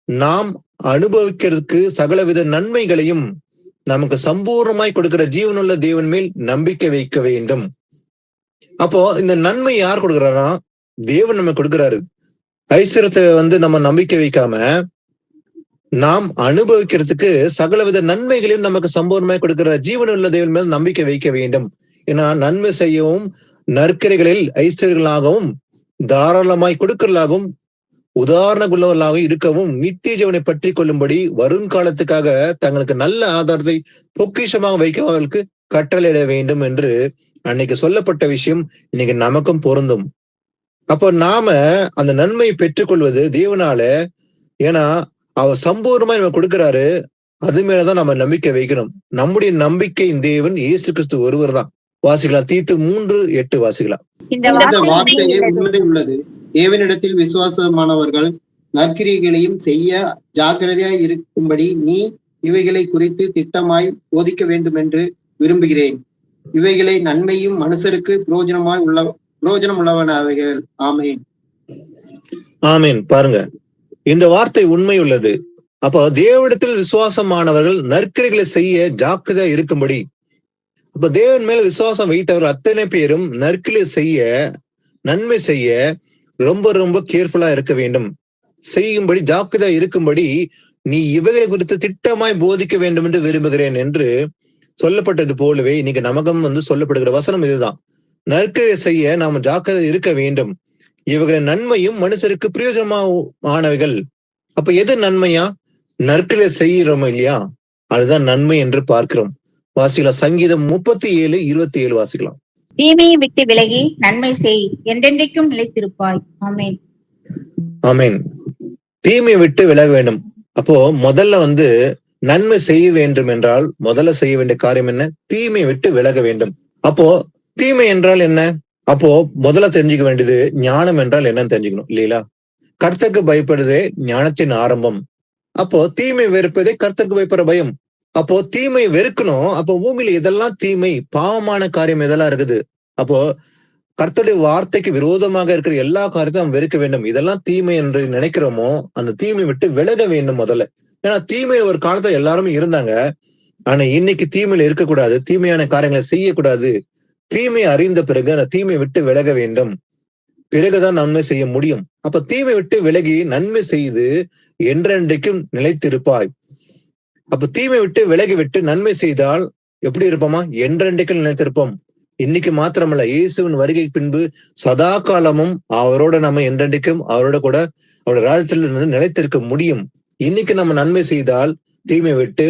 நாம் அனுபவிக்கிறதுக்கு சகலவித நன்மைகளையும் நமக்கு சம்பூர்ணமாய் கொடுக்கிற ஜீவனுள்ள தேவன் மேல் நம்பிக்கை வைக்க வேண்டும். அப்போ இந்த நன்மை யார் கொடுக்குறாரா? தேவன் நம்ம கொடுக்கிறாரு. ஐஸ்வர்யத்தை நம்ம நம்பிக்கை வைக்காம நாம் அனுபவிக்கிறதுக்கு சகலவித நன்மைகளையும் நமக்கு சம்பூர்ணமாய் கொடுக்கிற ஜீவனுள்ள தேவன் மேல் நம்பிக்கை வைக்க வேண்டும். ஏன்னா நன்மை செய்யவும் நற்கரைகளில் ஐஸ்வர்யங்களாகவும் தாராளமாய் கொடுக்கலாகவும் உதாரண இருக்கவும் நித்திய ஜீவனை பற்றி கொள்ளும்படி வருங்காலத்துக்காக தங்களுக்கு நல்ல ஆதாரத்தை பொக்கிஷமாக வைக்க அவர்களுக்கு கட்டளையிட வேண்டும் என்று அன்னைக்கு சொல்லப்பட்ட விஷயம் இன்னைக்கு நமக்கும் பொருந்தும். அப்போ நாம அந்த நன்மையை பெற்றுக்கொள்வது தேவனால, ஏன்னா அவர் சம்பூர்ணமா நம்ம கொடுக்கிறாரு, அது மேலதான் நம்ம நம்பிக்கை வைக்கணும். நம்முடைய நம்பிக்கை தேவன் இயேசு கிறிஸ்து ஒருவர் தான். வாசிக்கலாம், தீத்து 3:8 வாசிக்கலாம். இந்த இந்த வார்த்தையே வார்த்தை உண்மை உள்ளது. தேவனிடத்தில் விசுவாசமானவர்கள் நற்கிரியைகளையும் செய்ய ஜாக்கிரதையாய் இருக்கும்படி நீ இவைகளை குறித்து திட்டமாய் போதிக்க வேண்டும் என்று விரும்புகிறேன். இவைகளை நன்மையும் மனுஷருக்கு பிரயோஜனம் உள்ளவனவைகள். ஆமேன். ஆமேன். பாருங்க, இந்த வார்த்தை உண்மை உள்ளது. அப்போ தேவனிடத்தில் விசுவாசமானவர்கள் நற்கிரிகளை செய்ய ஜாக்கிரதையா இருக்கும்படி, அப்ப தேவன் மேல விசுவாசம் வைத்தவர்கள் அத்தனை பேரும் நற்கிரியை செய்ய, நன்மை செய்ய ரொம்ப ரொம்ப கேர்ஃபுல்லா இருக்க வேண்டும். செய்யும்படி ஜாக்கிரதையா இருக்கும்படி நீ இவைகளை குறித்து திட்டமாய் போதிக்க வேண்டும் என்று விரும்புகிறேன் என்று சொல்லப்பட்டது போலவே இன்னைக்கு நமக்கும் சொல்லப்படுகிற வசனம் இதுதான். நற்கிரியை செய்ய நாம ஜாக்கிரதை இருக்க வேண்டும். இவர்களின் நன்மையும் மனுஷருக்கு பிரயோஜனமானவைகள். அப்ப எது நன்மையா? நற்கிரியை செய்யறோம் இல்லையா, அதுதான் நன்மை என்று பார்க்கிறோம். வாசிக்கலாம், சங்கீதம் 37:27 வாசிக்கலாம். தீமையை விட்டு விலகி நன்மை செய், என்றென்றைக்கும் நிலைத்திருப்பாய். ஆமேன். ஆமேன். தீமையை விட்டு விலக வேண்டும். அப்போ முதல்ல நன்மை செய்ய வேண்டும் என்றால் முதல்ல செய்ய வேண்டிய காரியம் என்ன? தீமையை விட்டு விலக வேண்டும். அப்போ தீமை என்றால் என்ன? அப்போ முதல்ல தெரிஞ்சுக்க வேண்டியது ஞானம் என்றால் என்னன்னு தெரிஞ்சுக்கணும் இல்லையா? கர்த்தருக்கு பயப்படுறதே ஞானத்தின் ஆரம்பம். அப்போ தீமை வெறுப்பதே கர்த்தருக்கு பயப்படுற பயம். அப்போ தீமை வெறுக்கணும். அப்போ பூமியில இதெல்லாம் தீமை, பாவமான காரியம் இதெல்லாம் இருக்குது. அப்போ கர்த்தருடைய வார்த்தைக்கு விரோதமாக இருக்கிற எல்லா காரியத்தையும் நாம் வெறுக்க வேண்டும். இதெல்லாம் தீமை என்று நினைக்கிறோமோ அந்த தீமை விட்டு விலக வேண்டும் முதல்ல. ஏன்னா தீமையில ஒரு காலத்துல எல்லாருமே இருந்தாங்க. ஆனா இன்னைக்கு தீமையில இருக்கக்கூடாது, தீமையான காரியங்களை செய்யக்கூடாது. தீமை அறிந்த பிறகு அந்த தீமை விட்டு விலக வேண்டும். பிறகுதான் நன்மை செய்ய முடியும். அப்ப தீமை விட்டு விலகி நன்மை செய்து என்றென்றைக்கும் நிலைத்திருப்பாய். அப்ப தீமை விட்டு விலகி விட்டு நன்மை செய்தால் எப்படி இருப்போமா? என்றென்றைக்கும் நிலைத்திருப்போம். இன்னைக்கு மாத்திரமல்ல, இயேசுவின் வருகை பின்பு சதா காலமும் அவரோட நம்ம என்றென்றைக்கும் அவரோட கூட அவருடைய ராஜ்யத்தில் நிலைத்திருக்க முடியும். இன்னைக்கு நம்ம நன்மை செய்தால் தீமை விட்டு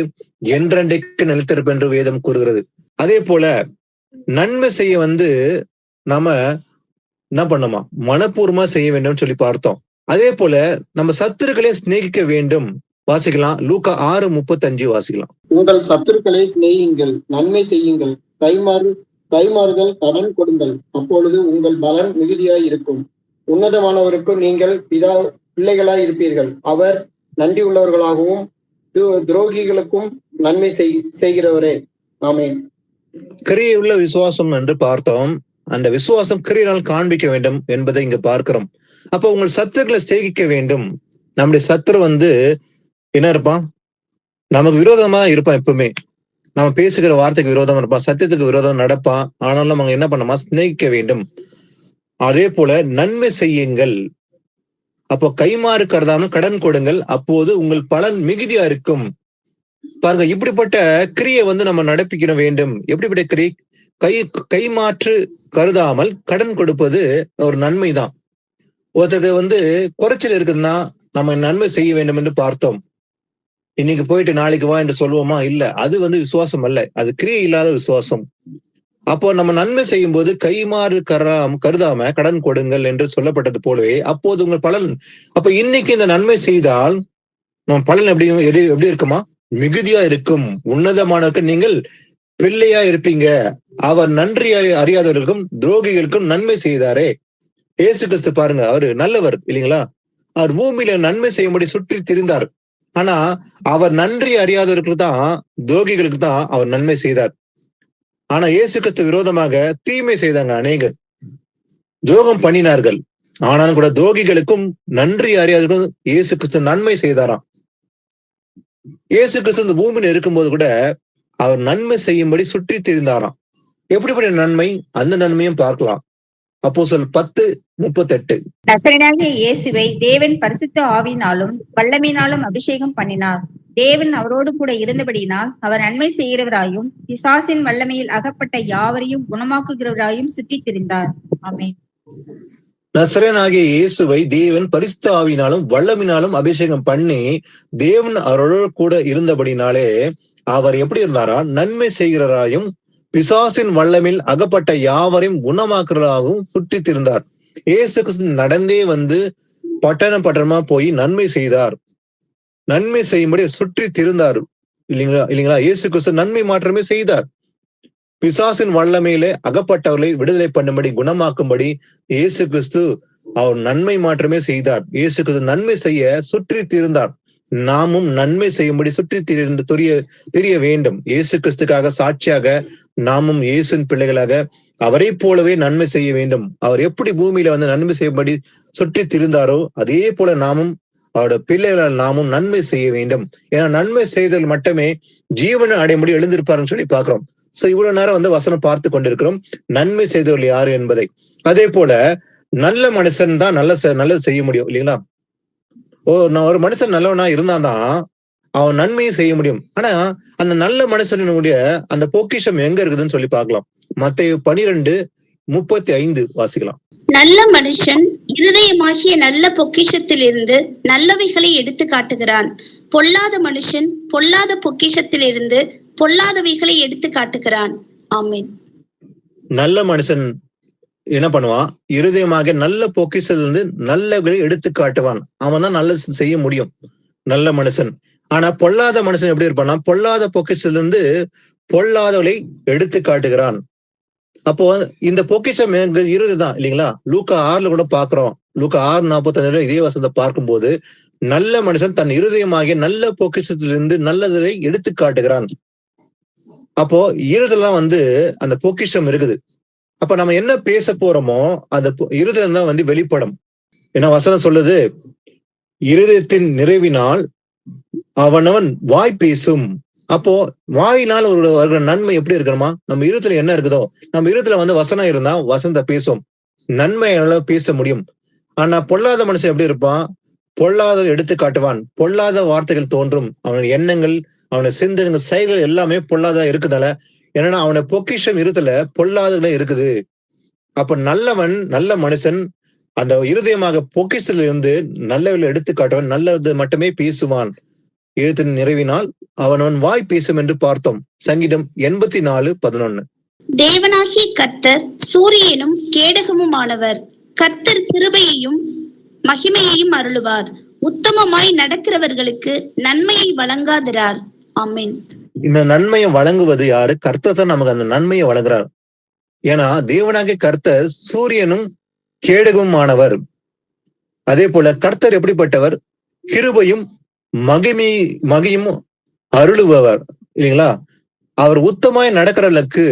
என்றென்றைக்கு நிலைத்திருப்போம் என்று வேதம் கூறுகிறது. அதே போல நன்மை செய்ய நாம என்ன பண்ணோமா? மனப்பூர்வமா செய்ய வேண்டும் சொல்லி பார்த்தோம். அதே போல நம்ம சத்துருக்களை சிநேகிக்க வேண்டும். வாசிக்கலாம், லூக்கா 6:35 வாசிக்கலாம். உங்கள் சத்துருக்களை சிநேகியுங்கள், நன்மை செய்யுங்கள், கைமாறுதல் கடன் கொடுங்கள், அப்பொழுது உங்கள் பலன் மிகுதியாய் இருக்கும். உன்னதமானவருக்கும் நீங்கள் பிள்ளைகளாய் இருப்பீர்கள். அவர் நன்றி உள்ளவர்களாகவும் துரோகிகளுக்கும் நன்மை செய்கிறவரே. ஆமேன். கிரியையுள்ள விசுவாசம் என்று பார்த்தோம். அந்த விசுவாசம் கிரியினால் காண்பிக்க வேண்டும் என்பதை இங்க பார்க்கிறோம். அப்ப உங்கள் சத்துருக்களை சிநேகிக்க வேண்டும். நம்முடைய சத்துரு என்ன இருப்பான்? நமக்கு விரோதமா இருப்பான். எப்பவுமே நம்ம பேசுகிற வார்த்தைக்கு விரோதமா இருப்பான், சத்தியத்துக்கு விரோதம் நடப்பான். ஆனாலும் நம்ம என்ன பண்ணோமா? சிநேகிக்க வேண்டும். அதே போல நன்மை செய்யுங்கள். அப்போ கைமாறு கருதாமல் கடன் கொடுங்கள், அப்போது உங்கள் பலன் மிகுதியா இருக்கும். பாருங்க, இப்படிப்பட்ட கிரியை நம்ம நடப்பிக்க வேண்டும். எப்படிப்பட்ட கிரி? கைமாற்று கருதாமல் கடன் கொடுப்பது ஒரு நன்மைதான். ஒருத்தருக்கு குறைச்சல் இருக்குதுன்னா நம்ம நன்மை செய்ய வேண்டும் என்று பார்த்தோம். இன்னைக்கு போயிட்டு நாளைக்கு வா என்று சொல்லுவோமா? இல்ல, அது விசுவாசம் அல்ல, அது கிரியை இல்லாத விசுவாசம். அப்போ நம்ம நன்மை செய்யும் போது கைமாறு கருதாம கடன் கொடுங்கள் என்று சொல்லப்பட்டது போலவே அப்போது உங்கள் பலன். அப்ப இன்னைக்கு இந்த நன்மை செய்தால் நம்ம பலன் எப்படி இருக்குமா? மிகுதியா இருக்கும். உன்னதமானவருக்கு நீங்கள் பிள்ளையா இருப்பீங்க. அவர் நன்றி அறியாதவர்களுக்கும் துரோகிகளுக்கும் நன்மை செய்தாரே. இயேசு கிறிஸ்து பாருங்க, அவரு நல்லவர் இல்லைங்களா? அவர் பூமியில நன்மை செய்யும்படி சுற்றி திரிந்தார். ஆனா அவர் நன்றி அறியாதவர்களுக்கு தான், துரோகிகளுக்கு தான் அவர் நன்மை செய்தார். ஆனா இயேசு கிறிஸ்து விரோதமாக தீமை செய்தாங்க அநேகர், துரோகம் பண்ணினார்கள். ஆனாலும் கூட துரோகிகளுக்கும் நன்றி அறியாதவர்களுக்கும் இயேசு கிறிஸ்து நன்மை செய்தாராம். இயேசு கிறிஸ்து இந்த பூமியில இருக்கும்போது கூட அவர் நன்மை செய்யும்படி சுற்றி திரிந்தாராம். எப்படிப்பட்ட நன்மை? அந்த நன்மையும் பார்க்கலாம். அப்போஸ்தலர் 10:38. நசரேயனாகிய இயேசுவை தேவன் பரிசுத்த ஆவியினாலும் வல்லமையினாலும் அபிஷேகம் பண்ணினார். தேவன் அவரோடு கூட இருந்தபடியினால் அவர் நன்மை செய்கிறவராயும் பிசாசின் வல்லமையில் அகப்பட்ட யாவரையும் குணமாக்குகிறவராயும் சுற்றித் திரிந்தார். ஆமென். நசரேயனாகிய இயேசுவை தேவன் பரிசுத்த ஆவியினாலும் வல்லமினாலும் அபிஷேகம் பண்ணி தேவன் அவரோடு கூட இருந்தபடினாலே அவர் எப்படி இருந்தாரா? நன்மை செய்கிறவராயும் பிசாசின் வல்லமில் அகப்பட்ட யாவரையும் குணமாக்குறதாகவும் சுற்றித் திரிந்தார். இயேசு கிறிஸ்து நடந்தே வந்து பட்டணமா போய் நன்மை செய்தார். நன்மை செய்யும்படி சுற்றி திருந்தார். இல்லைங்களா? இயேசு கிறிஸ்து நன்மை மாற்றமே செய்தார். பிசாசின் வல்லமையிலே அகப்பட்டவர்களை விடுதலை பண்ணும்படி குணமாக்கும்படி இயேசு கிறிஸ்து அவர் நன்மை மாற்றமே செய்தார். இயேசு கிறிஸ்து நன்மை செய்ய சுற்றி திருந்தார். நாமும் நன்மை செய்யும்படி சுற்றி தெரிய வேண்டும். இயேசு கிறிஸ்துக்காக சாட்சியாக நாமும் இயேசுவின் பிள்ளைகளாக அவரை போலவே நன்மை செய்ய வேண்டும். அவர் எப்படி பூமியில வந்து நன்மை செய்யும்படி சுற்றி திருந்தாரோ அதே போல நாமும் அவருடைய பிள்ளைகளால் நாமும் நன்மை செய்ய வேண்டும். ஏன்னா நன்மை செய்தல் மட்டுமே ஜீவனை அடையும்படி எழுந்திருப்பாருன்னு சொல்லி பாக்குறோம். சோ இவ்வளவு நேரம் வந்து வசனம் பார்த்து கொண்டிருக்கிறோம் நன்மை செய்தவர்கள் யாரு என்பதை. அதே போல நல்ல மனுஷன் தான் நல்லது செய்ய முடியும் இல்லைங்களா? ஒரு மனுஷன் நல்லவனா இருந்தாதான் அவன் நன்மையை செய்ய முடியும். ஆனா அந்த நல்ல மனுஷனுடைய அந்த பொக்கிஷம் எங்க இருக்குதுன்னு சொல்லி பார்க்கலாம். மத்தேயு 12:35 வாசிக்கலாம். நல்ல மனுஷன் இருதயமாகிய நல்ல பொக்கிஷத்திலிருந்து நல்லவைகளை எடுத்து காட்டுகிறான். பொல்லாத மனுஷன் பொல்லாத பொக்கிஷத்திலிருந்து பொல்லாதவைகளை எடுத்து காட்டுகிறான். ஆமென். நல்ல மனுஷன் என்ன பண்ணுவான்? இருதயமாக நல்ல பொக்கிஷத்திலிருந்து நல்லவைகளை எடுத்து காட்டுவான். அவன் தான் நல்லது செய்ய முடியும், நல்ல மனுஷன். ஆனா பொல்லாத மனுஷன் எப்படி இருப்பான்னா, பொல்லாத பொக்கிஷத்திலிருந்து பொல்லாதவளை எடுத்து காட்டுகிறான். அப்போ இந்த பொக்கிஷம் இருதுதான் இல்லைங்களா? லூக்கா 6 கூட பாக்குறோம். லூக்கா 6:45 இதே வசனத்தை பார்க்கும்போது நல்ல மனுஷன் தன் இருதயமாகிய நல்ல பொக்கிஷத்திலிருந்து நல்லதை எடுத்து காட்டுகிறான். அப்போ இருதெல்லாம் வந்து அந்த பொக்கிஷம் இருக்குது. அப்ப நம்ம என்ன பேச போறோமோ அந்த இருதயம் தான் வந்து வெளிப்படும். ஏன்னா வசனம் சொல்லுது, இருதயத்தின் நிறைவினால் அவனவன் வாய் பேசும். அப்போ வாயினால் ஒரு நன்மை எப்படி இருக்கணுமா? நம்ம இருதயத்துல என்ன இருக்குதோ, நம்ம இருதயத்துல வந்து வசனம் இருந்தா வசனத்தை பேசும், நன்மையால பேச முடியும். ஆனா பொல்லாத மனுஷன் எப்படி இருப்பான்? பொல்லாத எடுத்து காட்டுவான். பொல்லாத வார்த்தைகள் தோன்றும். அவனுடைய எண்ணங்கள், அவனுடைய சிந்தனைகள், செயல்கள் எல்லாமே பொல்லாத இருக்குதால என்னன்னா அவனை பொக்கிஷம் இருதல பொல்லாதல இருக்குது. அப்ப நல்ல மனுஷன் அந்த இருதயமாக பொக்கிஷத்துல இருந்து நல்லவர்களை எடுத்து காட்டுவான், நல்லது மட்டுமே பேசுவான். எழுத்தின் நிறைவினால் அவனவன் வாய் பேசும் என்று பார்த்தோம். சங்கீதம் 84:11. தேவனாகிய கர்த்தர் சூரியனும் கேடகமுமானவர். கர்த்தர் கிருபையையும் மகிமையையும் அருளுவார். உத்தமமாய் நடக்கிறவர்களுக்கு நன்மையை வழங்காதிரார். ஆமென். இந்த நன்மையை வழங்குவது யாரு? கர்த்தர் தான் நமக்கு அந்த நன்மையை வழங்குறார். ஏன்னா தேவனாகிய கர்த்தர் சூரியனும் கேடகமுமானவர். அதே போல கர்த்தர் எப்படிப்பட்டவர்? கிருபையும் மகிமையும் அருளுபவர் இல்லைங்களா? அவர் உத்தமாய் நடக்கிறவர்களுக்கு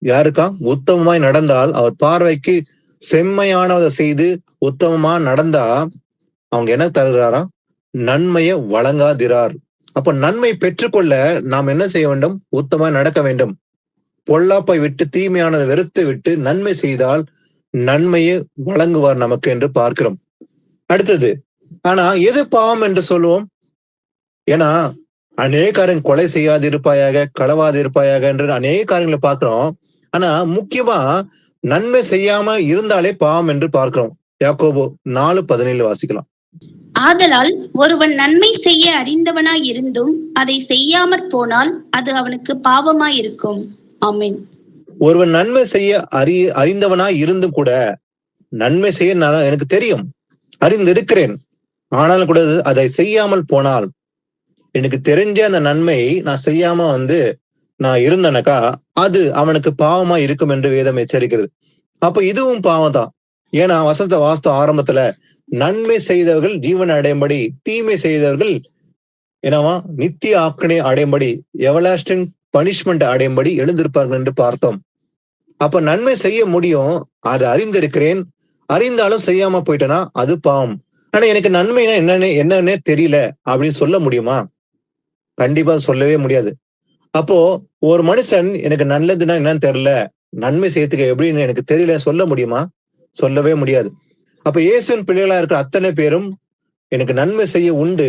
யாருக்கா? உத்தமமாய் நடந்தால் அவர் பார்வைக்கு செம்மையானதை செய்து உத்தமமா நடந்தா அவங்க என்ன தருகிறாரா? நன்மையை வழங்காதிரார். அப்ப நன்மை பெற்றுக்கொள்ள நாம் என்ன செய்ய வேண்டும்? உத்தமாய் நடக்க வேண்டும். பொல்லாப்பை விட்டு தீமையானதை வெறுத்து விட்டு நன்மை செய்தால் நன்மையை வழங்குவார் நமக்கு என்று பார்க்கிறோம். அடுத்தது, ஆனா எது பாவம் என்று சொல்லுவோம்? ஏன்னா அநேக காரியங்கள் கொலை செய்யாதிருப்பாயாக, களவாதிருப்பாயாக என்று அநேக காரியங்களை பார்க்கிறோம். ஆனா முக்கியமா நன்மை செய்யாம இருந்தாலே பாவம் என்று பார்க்கிறோம். யாக்கோபு 4:17 வாசிக்கலாம். ஆதலால் ஒருவன் நன்மை செய்ய அறிந்தவனாய் இருந்தும் அதை செய்யாமற் போனால் அது அவனுக்கு பாவமாய் இருக்கும். ஆமென். ஒருவன் நன்மை செய்ய அறிந்தவனாய் இருந்தும் கூட நன்மை செய்ய எனக்கு தெரியும், அறிந்திருக்கிறேன், ஆனாலும் கூட அதை செய்யாமல் போனால், எனக்கு தெரிஞ்ச அந்த நன்மை நான் செய்யாம நான் இருந்தேனக்கா அது அவனுக்கு பாவமா இருக்கும் என்று வேதம் எச்சரிக்கிறது. அப்ப இதுவும் பாவம் தான். ஏன்னா வசந்த வாஸ்து ஆரம்பத்துல நன்மை செய்தவர்கள் ஜீவனை அடையும்படி, தீமை செய்தவர்கள் என்னவா நித்திய ஆக்கனை அடையும்படி, எவர்லாஸ்டிங் பனிஷ்மெண்ட் அடையும்படி எழுந்திருப்பார்கள் என்று பார்த்தோம். அப்ப நன்மை செய்ய முடியும், அது அறிந்திருக்கிறேன், அறிந்தாலும் செய்யாம போயிட்டேன்னா அது பாவம். ஆனா எனக்கு நன்மைனா என்னன்னே தெரியல அப்படின்னு சொல்ல முடியுமா? கண்டிப்பா சொல்லவே முடியாது. அப்போ ஒரு மனுஷன் எனக்கு நல்லதுன்னா என்னன்னு தெரியல, நன்மை செய்யறதுக்கு எப்படின்னு எனக்கு தெரியல சொல்ல முடியுமா? சொல்லவே முடியாது. அப்ப இயேசுவின் பிள்ளைகளா இருக்கிற அத்தனை பேரும் எனக்கு நன்மை செய்ய உண்டு,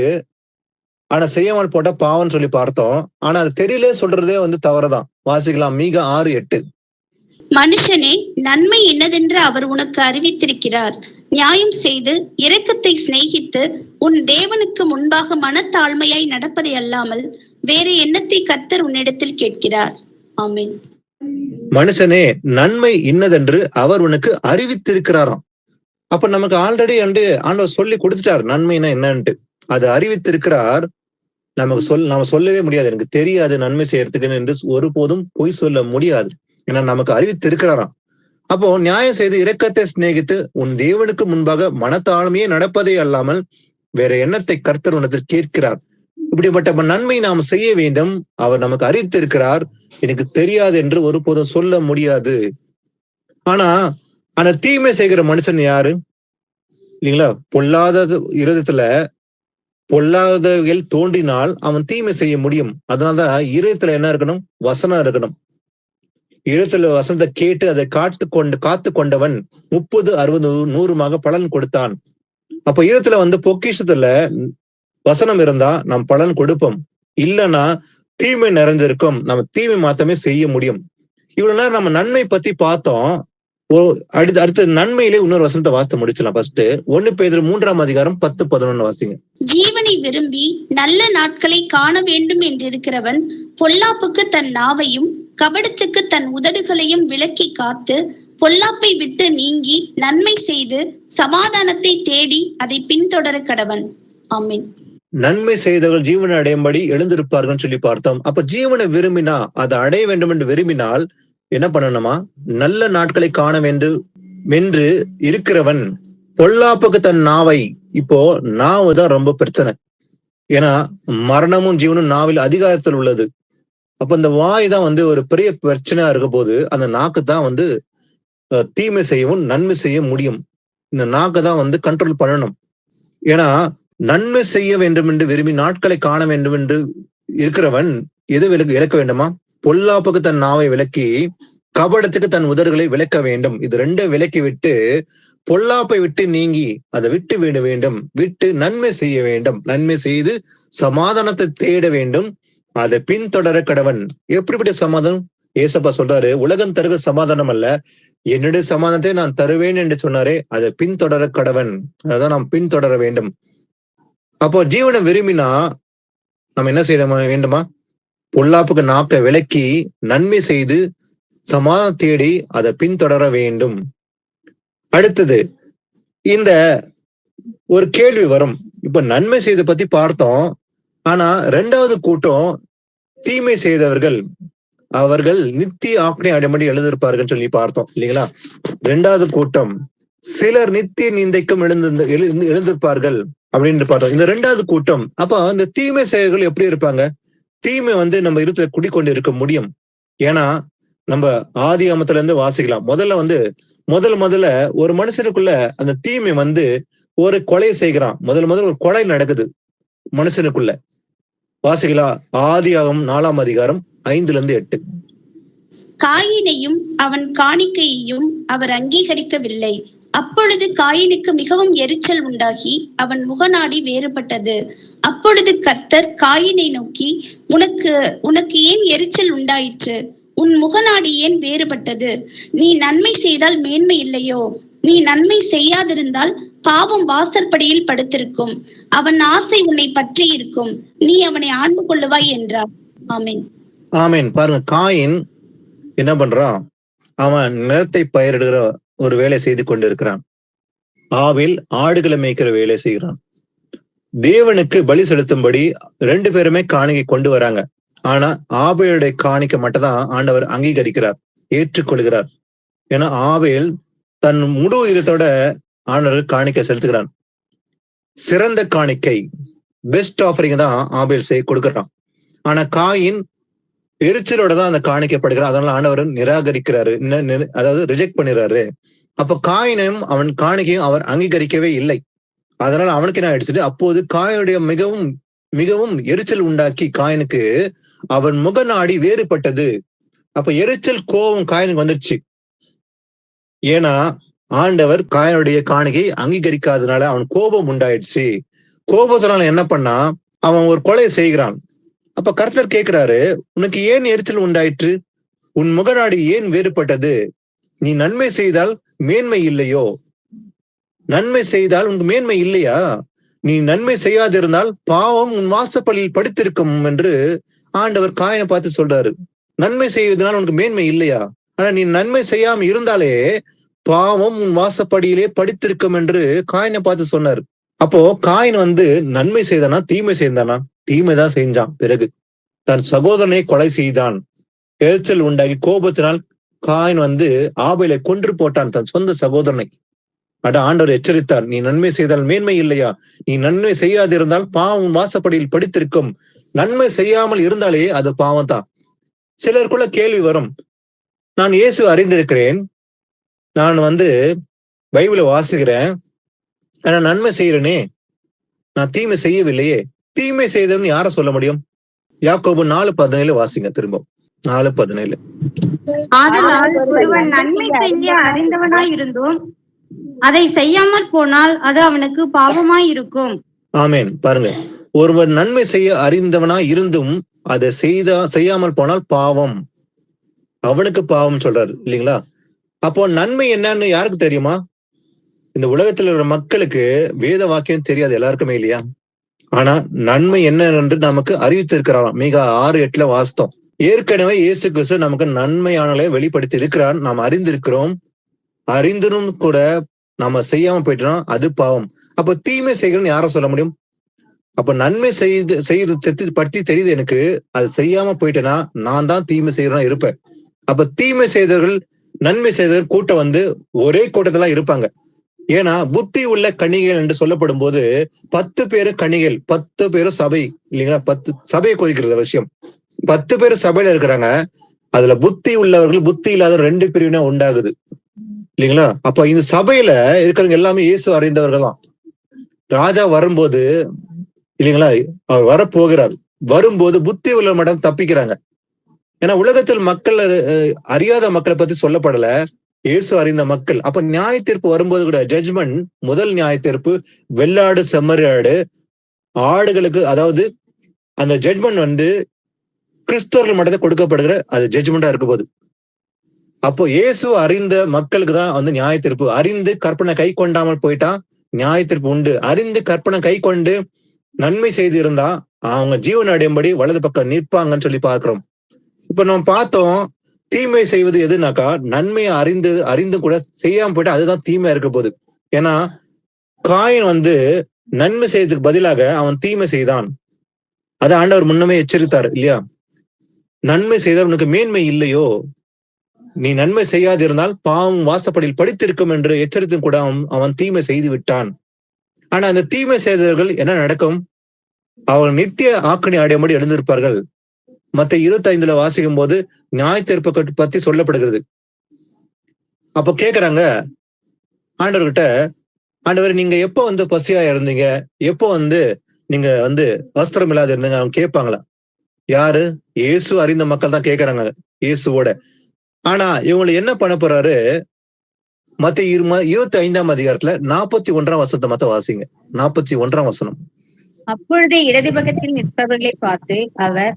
ஆனா செய்யாமல் போட்டா பாவம்னு சொல்லி பார்த்தோம். ஆனா அது தெரியல சொல்றதே வந்து தவறுதான். வாசிக்கலாம் மீக 6:8. மனுஷனே, நன்மை இன்னதென்று அவர் உனக்கு அறிவித்திருக்கிறார். நியாயம் செய்து இரக்கத்தை சிநேகித்து உன் தேவனுக்கு முன்பாக மனத்தாழ்மையாய் நடப்பதை அல்லாமல் வேற எண்ணத்தை கர்த்தர் உன்னிடத்தில் கேட்கிறார். ஆமென். மனுஷனே, நன்மை இன்னதென்று அவர் உனக்கு அறிவித்திருக்கிறாராம். அப்ப நமக்கு ஆல்ரெடி வந்து ஆண்டவர் சொல்லி கொடுத்துட்டார் நன்மைனா என்னன்ட்டு. அது அறிவித்திருக்கிறார். நமக்கு நாம சொல்லவே முடியாது, எனக்கு தெரியாது நன்மை செய்யறதுக்குன்னு என்று ஒருபோதும் பொய் சொல்ல முடியாது. ஏன்னா நமக்கு அறிவித்திருக்கிறாராம். அப்போ நியாயம் செய்து இரக்கத்தை சிநேகித்து உன் தேவனுக்கு முன்பாக மனத்தாழ்மையே நடப்பதே அல்லாமல் வேற எண்ணத்தை கர்த்தர் உனத்தில் கேட்கிறார். இப்படிப்பட்ட நன்மை நாம் செய்ய வேண்டும். அவர் நமக்கு அறிவித்திருக்கிறார். எனக்கு தெரியாது என்று ஒருபோதும் சொல்ல முடியாது. ஆனா அந்த தீமை செய்கிற மனுஷன் யாரு இல்லைங்களா? பொல்லாத இருதயத்துல பொல்லாதவர்கள் தோன்றினால் அவன் தீமை செய்ய முடியும். அதனாலதான் இருதயத்துல என்ன இருக்கணும்? வசனம் இருக்கணும். இருதயத்துல வசனத்தை கேட்டு அதை காத்து கொண்டவன் 30, 60, 100 பலன் கொடுத்தான். அப்ப இருதயத்துல வந்து பொக்கிஷத்துல வசனம் இருந்தா நாம் பலன் கொடுப்போம். இல்லைன்னா தீமை நிறைஞ்சிருக்கும். நம்ம தீமை மாத்தமே செய்ய முடியும். இவ்வளவு நேரம் நம்ம நன்மை பத்தி பார்த்தோம். அடுத்த நன்மையிலே இன்னொரு வசனத்தை வாசித்து முடிச்சலாம். ஃபர்ஸ்ட் 1 பேதுரு 3:10-11 வாசிங்க. ஜீவனை விரும்பி நல்ல நாட்களை காண வேண்டும் என்றிருக்கிறவன் பொல்லாப்புக்கு தன் நாவையும் கபடத்துக்கு தன் உதடுகளையும் விலக்கி காத்து பொல்லாப்பை விட்டு நீங்கி நன்மை செய்து சமாதானத்தை தேடி அதை பின்தொடர கடவன். ஆமென். நன்மை செய்தவர்கள் ஜீவனை அடையும்படி எழுந்திருப்பார்கள் சொல்லி பார்த்தோம். அப்ப ஜீவனை விரும்பினா, அதை அடைய வேண்டும் என்று விரும்பினால் என்ன பண்ணணுமா? நல்ல நாட்களை காண வேண்டும் என்று இருக்கிறவன் பொல்லாப்புக்கு தன் நாவை, இப்போ நாவு தான் ரொம்ப பிரச்சனை. ஏன்னா மரணமும் ஜீவனும் நாவில் அதிகாரத்தில் உள்ளது. அப்ப இந்த வாய் தான் வந்து ஒரு பெரிய பிரச்சனையா இருக்க போது அந்த நாக்கு தான் வந்து தீமை செய்யவும் நன்மை செய்ய முடியும். இந்த நாக்கு தான் வந்து கண்ட்ரோல் பண்ணணும். ஏன்னா நன்மை செய்ய வேண்டும் என்று விரும்பி நாட்களை காண வேண்டும் என்று இருக்கிறவன் எது இழக்க வேண்டுமா? பொல்லாப்புக்கு தன் நாவை விலக்கி கபடத்துக்கு தன் உதடுகளை விலக்க வேண்டும். இது ரெண்டும் விலக்கி விட்டு பொல்லாப்பை விட்டு நீங்கி அதை விட்டு விட வேண்டும். விட்டு நன்மை செய்ய வேண்டும். நன்மை செய்து சமாதானத்தை தேட வேண்டும். அதை பின்தொடர கடவன். எப்படிப்பட்ட சமாதானம்? ஏசப்பா சொல்றாரு, உலகம் தருகிற சமாதானம் அல்ல, என்னுடைய சமாதானத்தை நான் தருவேன் என்று சொன்னாரே, அதை பின்தொடர கடவன். அதான் நாம் பின்தொடர வேண்டும். அப்போ ஜீவனை விரும்பினா நம்ம என்ன செய்ய வேண்டுமா? பொல்லாப்புக்கு நாக்கை விலக்கி நன்மை செய்து சமாதானம் தேடி அதை பின்தொடர வேண்டும். அடுத்தது இந்த ஒரு கேள்வி வரும். இப்ப நன்மை செய்த பத்தி பார்த்தோம். ஆனா 2வது கூட்டம் தீமை செய்தவர்கள், அவர்கள் நித்திய ஆக்ஞை அடைமடி எழுதியிருப்பார்கள் சொல்லி பார்த்தோம் இல்லைங்களா? 2வது கூட்டம் சிலர் நித்திய நிந்தைக்கும் எழுந்திருப்பார்கள் அப்படின்னு பார்த்தோம். இந்த 2வது கூட்டம். அப்ப இந்த தீமை செயல்கள் எப்படி இருப்பாங்க? தீமை வந்து நம்ம இருத்துல குடிக்கொண்டு இருக்க முடியும். ஏன்னா நம்ம ஆதி ஆமத்துல இருந்து வாசிக்கலாம். முதல்ல ஒரு மனுஷனுக்குள்ள அந்த தீமை வந்து ஒரு கொலை செய்கிறான். முதல்ல ஒரு கொலை நடக்குது மனுஷனுக்குள்ள. வாசிக்கலாம் ஆதியாகமம் 4:5-8. காயினையும் அவன் காணிக்கையையும் அவர் அங்கீகரிக்கவில்லை. அப்பொழுது காயினுக்கு மிகவும் எரிச்சல் உண்டாகி அவன் முகநாடி வேறுபட்டது. அப்பொழுது கர்த்தர் காயினை நோக்கி, உனக்கு ஏன் எரிச்சல் உண்டாயிற்று? உன் முகநாடி ஏன் வேறுபட்டது? நீ நன்மை செய்தால் மேன்மை இல்லையோ? நீ நன்மை செய்யாதிருந்தால் பாவம் வாசற்படியில் படுத்திருக்கும். அவன் ஆசை உன்னை பற்றி இருக்கும். நீ அவனை ஆண்டு கொள்ளுவாய் என்றார். ஆமென். ஆமென். பாருங்க, காயின் என்ன பண்றான்? அவன் நிலத்தை பயிரிடுகிற ஒரு வேலை செய்து கொண்டிருக்கிறான். ஆவில் ஆடுகளை மேய்க்கிற வேலை செய்கிறான். தேவனுக்கு பலி செலுத்தும்படி 2 பேருமே காணிக்கை கொண்டு வராங்க. ஆனா ஆபேலுடைய காணிக்கை மட்டும் தான் ஆண்டவர் அங்கீகரிக்கிறார், ஏற்றுக்கொள்கிறார். ஏன்னா ஆபேல் தன் முழு இதத்தோட ஆண்டவர் காணிக்கை செலுத்துகிறான். சிறந்த காணிக்கை, பெஸ்ட் ஆஃபரிங் தான் ஆபேல் கொடுக்கிறான். ஆனா காயின் எரிச்சலோட தான் அந்த காணிக்கப்படுகிறார். அதனால ஆண்டவர் நிராகரிக்கிறாரு, அதாவது ரிஜெக்ட் பண்ணிடுறாரு. அப்ப காயினையும் அவன் காணிக்கையும் அவர் அங்கீகரிக்கவே இல்லை. அதனால அவனுக்கு என்ன ஆயிடுச்சு? அப்போது காயினுடைய மிகவும் மிகவும் எரிச்சல் உண்டாக்கி காயினுக்கு அவன் முகநாடி வேறுபட்டது. அப்ப எரிச்சல் கோபம் காயினுக்கு வந்துருச்சு. ஏன்னா ஆண்டவர் காயினுடைய காணிக்கை அங்கீகரிக்காதனால அவன் கோபம் உண்டாயிடுச்சு. கோபத்தினால என்ன பண்ணா? அவன் ஒரு கொலை செய்கிறான். அப்ப கர்த்தர் கேட்கிறாரு, உனக்கு ஏன் எரிச்சல் உண்டாயிற்று? உன் முகநாடி ஏன் வேறுபட்டது? நீ நன்மை செய்தால் மேன்மை இல்லையோ? நன்மை செய்தால் உனக்கு மேன்மை இல்லையா? நீ நன்மை செய்யாதிருந்தால் பாவம் உன் வாசப்படியில் படுத்திருக்கும் என்று ஆண்டவர் காயினை பார்த்து சொல்றாரு. நன்மை செய்வதனால் உனக்கு மேன்மை இல்லையா? ஆனா நீ நன்மை செய்யாம இருந்தாலே பாவம் உன் வாசப்படியிலே படித்திருக்கும் என்று காயினை பார்த்து சொன்னார். அப்போ காயின் நன்மை செய்தானா தீமை செய்தானா? தீமை தான் செஞ்சான். பிறகு தன் சகோதரனை கொலை செய்தான். எரிச்சல் உண்டாகி கோபத்தினால் காயின் ஆபேலை கொன்று போட்டான், தன் சொந்த சகோதரனை. ஆண்டவர் எச்சரித்தார், நீ நன்மை செய்தால் மேன்மை இல்லையா? நீ நன்மை செய்யாதிருந்தால் பாவம் வாசப்படியில் படித்திருக்கும். நன்மை செய்யாமல் இருந்தாலே அது பாவம் தான். சிலருக்குள்ள கேள்வி வரும், நான் இயேசு அறிந்திருக்கிறேன், நான் பைபிளை வாசிக்கிறேன், ஆனா நன்மை செய்யறேனே, நான் தீமை செய்யவில்லையே. தீமை செய்தவன் யார சொல்ல முடியும்? யாக்கோபு 4:17 வாசிங்க திரும்ப. 4:17. ஆதலால் ஒருவன் நன்மை செய்ய அறிந்தவனாய் இருந்தும் அதை செய்யாமற் போனால் அது அவனுக்கு பாவமாய் இருக்கும். ஆமேன். பாருங்க, ஒருவர் நன்மை செய்ய அறிந்தவனாய் இருந்தும் அதை செய்யாமல் போனால் பாவம், அவனுக்கு பாவம் சொல்றாரு இல்லைங்களா? அப்போ நன்மை என்னன்னு யாருக்கு தெரியுமா? இந்த உலகத்துல இருக்கிற மக்களுக்கு வேத வாக்கியம் தெரியாது, எல்லாருக்குமே இல்லையா? ஆனா நன்மை என்ன என்று நமக்கு அறிவித்திருக்கிறாராம். மிக 6:8 வாஸ்தம். ஏற்கனவே இயேசு கிறிஸ்து நமக்கு நன்மையானலை வெளிப்படுத்தி இருக்கிறார். நாம் அறிந்திருக்கிறோம். அறிந்தும் கூட நாம செய்யாம போயிட்டோம், அது பாவம். அப்ப தீமை செய்கிறோம்னு யார சொல்ல முடியும்? அப்ப நன்மை செய்யறது பற்றி தெரியுது எனக்கு, அது செய்யாம போயிட்டேன்னா நான் தான் தீமை செய்யறோம் இருப்பேன். அப்ப தீமை செய்தவர்கள் நன்மை செய்தவர்கள் கூட்டம் ஒரே கூட்டத்துல இருப்பாங்க. ஏன்னா புத்தி உள்ள கன்னிகைகள் என்று சொல்லப்படும் போது 10 பேரு கன்னிகைகள், 10 பேரும் சபை இல்லைங்களா? 10 சபையை குறிக்கிறது விஷயம். 10 பேர் சபையில இருக்கிறாங்க. அதுல புத்தி உள்ளவர்கள் புத்தி இல்லாத 2 பிரிவினா உண்டாகுது இல்லைங்களா? அப்ப இந்த சபையில இருக்கிறவங்க எல்லாமே இயேசு அறிந்தவர்கள் தான். ராஜா வரும்போது இல்லைங்களா, அவர் வரப்போகிறார். வரும்போது புத்தி உள்ள மட்டும் தப்பிக்கிறாங்க. ஏன்னா உலகத்தில் மக்கள் அறியாத மக்களை பத்தி சொல்லப்படல, இயேசு அறிந்த மக்கள். அப்ப நியாய தீர்ப்பு வரும்போது கூட ஜட்ஜ்மெண்ட், முதல் நியாய தீர்ப்பு வெள்ளாடு செம்மறியாடு ஆடுகளுக்கு, அதாவது அந்த ஜட்ஜ்மெண்ட் கிறிஸ்தவர்கள் மட்டும் கொடுக்கப்படுகிற அது ஜட்ஜ்மெண்டா இருக்க போது. அப்போ இயேசு அறிந்த மக்களுக்கு தான் நியாய தீர்ப்பு. அறிந்து கற்பனை கை கொண்டாமல் போயிட்டா நியாய தீர்ப்பு உண்டு. அறிந்து கற்பனை கை கொண்டு நன்மை செய்து இருந்தா அவங்க ஜீவன் அடையும்படி வலது பக்கம் நிற்பாங்கன்னு சொல்லி பார்க்கிறோம். இப்ப நம்ம பார்த்தோம், தீமை செய்வது எதுனாக்கா நன்மையை அறிந்து கூட செய்யாம போயிட்டா அதுதான் தீமையா இருக்க போகுது. ஏன்னா காயின் நன்மை செய்யறதுக்கு பதிலாக அவன் தீமை செய்தான். அதை ஆண்டவர் முன்னமே எச்சரித்தார் இல்லையா? நன்மை செய்தவனுக்கு மேன்மை இல்லையோ? நீ நன்மை செய்யாதிருந்தால் பாவம் வாசப்படியில் படித்திருக்கும் என்று எச்சரித்தும் கூட அவன் தீமை செய்து விட்டான். ஆனா அந்த தீமை செய்தவர்கள் என்ன நடக்கும்? அவர்கள் நித்திய ஆக்கணி அடையும்படி எழுந்திருப்பார்கள். மத்த 25 வாசிக்கும் போது நியாய தீர்ப்பு பத்தி சொல்லப்படுகிறது. அப்ப கேக்குறாங்க ஆண்டவர்கிட்ட, ஆண்டவர் நீங்க எப்போ பசியா இருந்தீங்க, எப்போ நீங்க வஸ்திரம் இல்லாத இருந்தீங்க? அவங்க கேட்பாங்களா? யாரு? இயேசு அறிந்த மக்கள் தான் கேட்கறாங்க இயேசுவோட. ஆனா இவங்களை என்ன பண்ண போறாரு? மத்த 25ஆம் அதிகாரத்துல 41ஆம் வசனத்தை மத்த வாசிங்க. 41ஆம் வசனம். அப்பொழுது இடது பக்கத்தில் நிற்பவர்களை பார்த்து அவர்,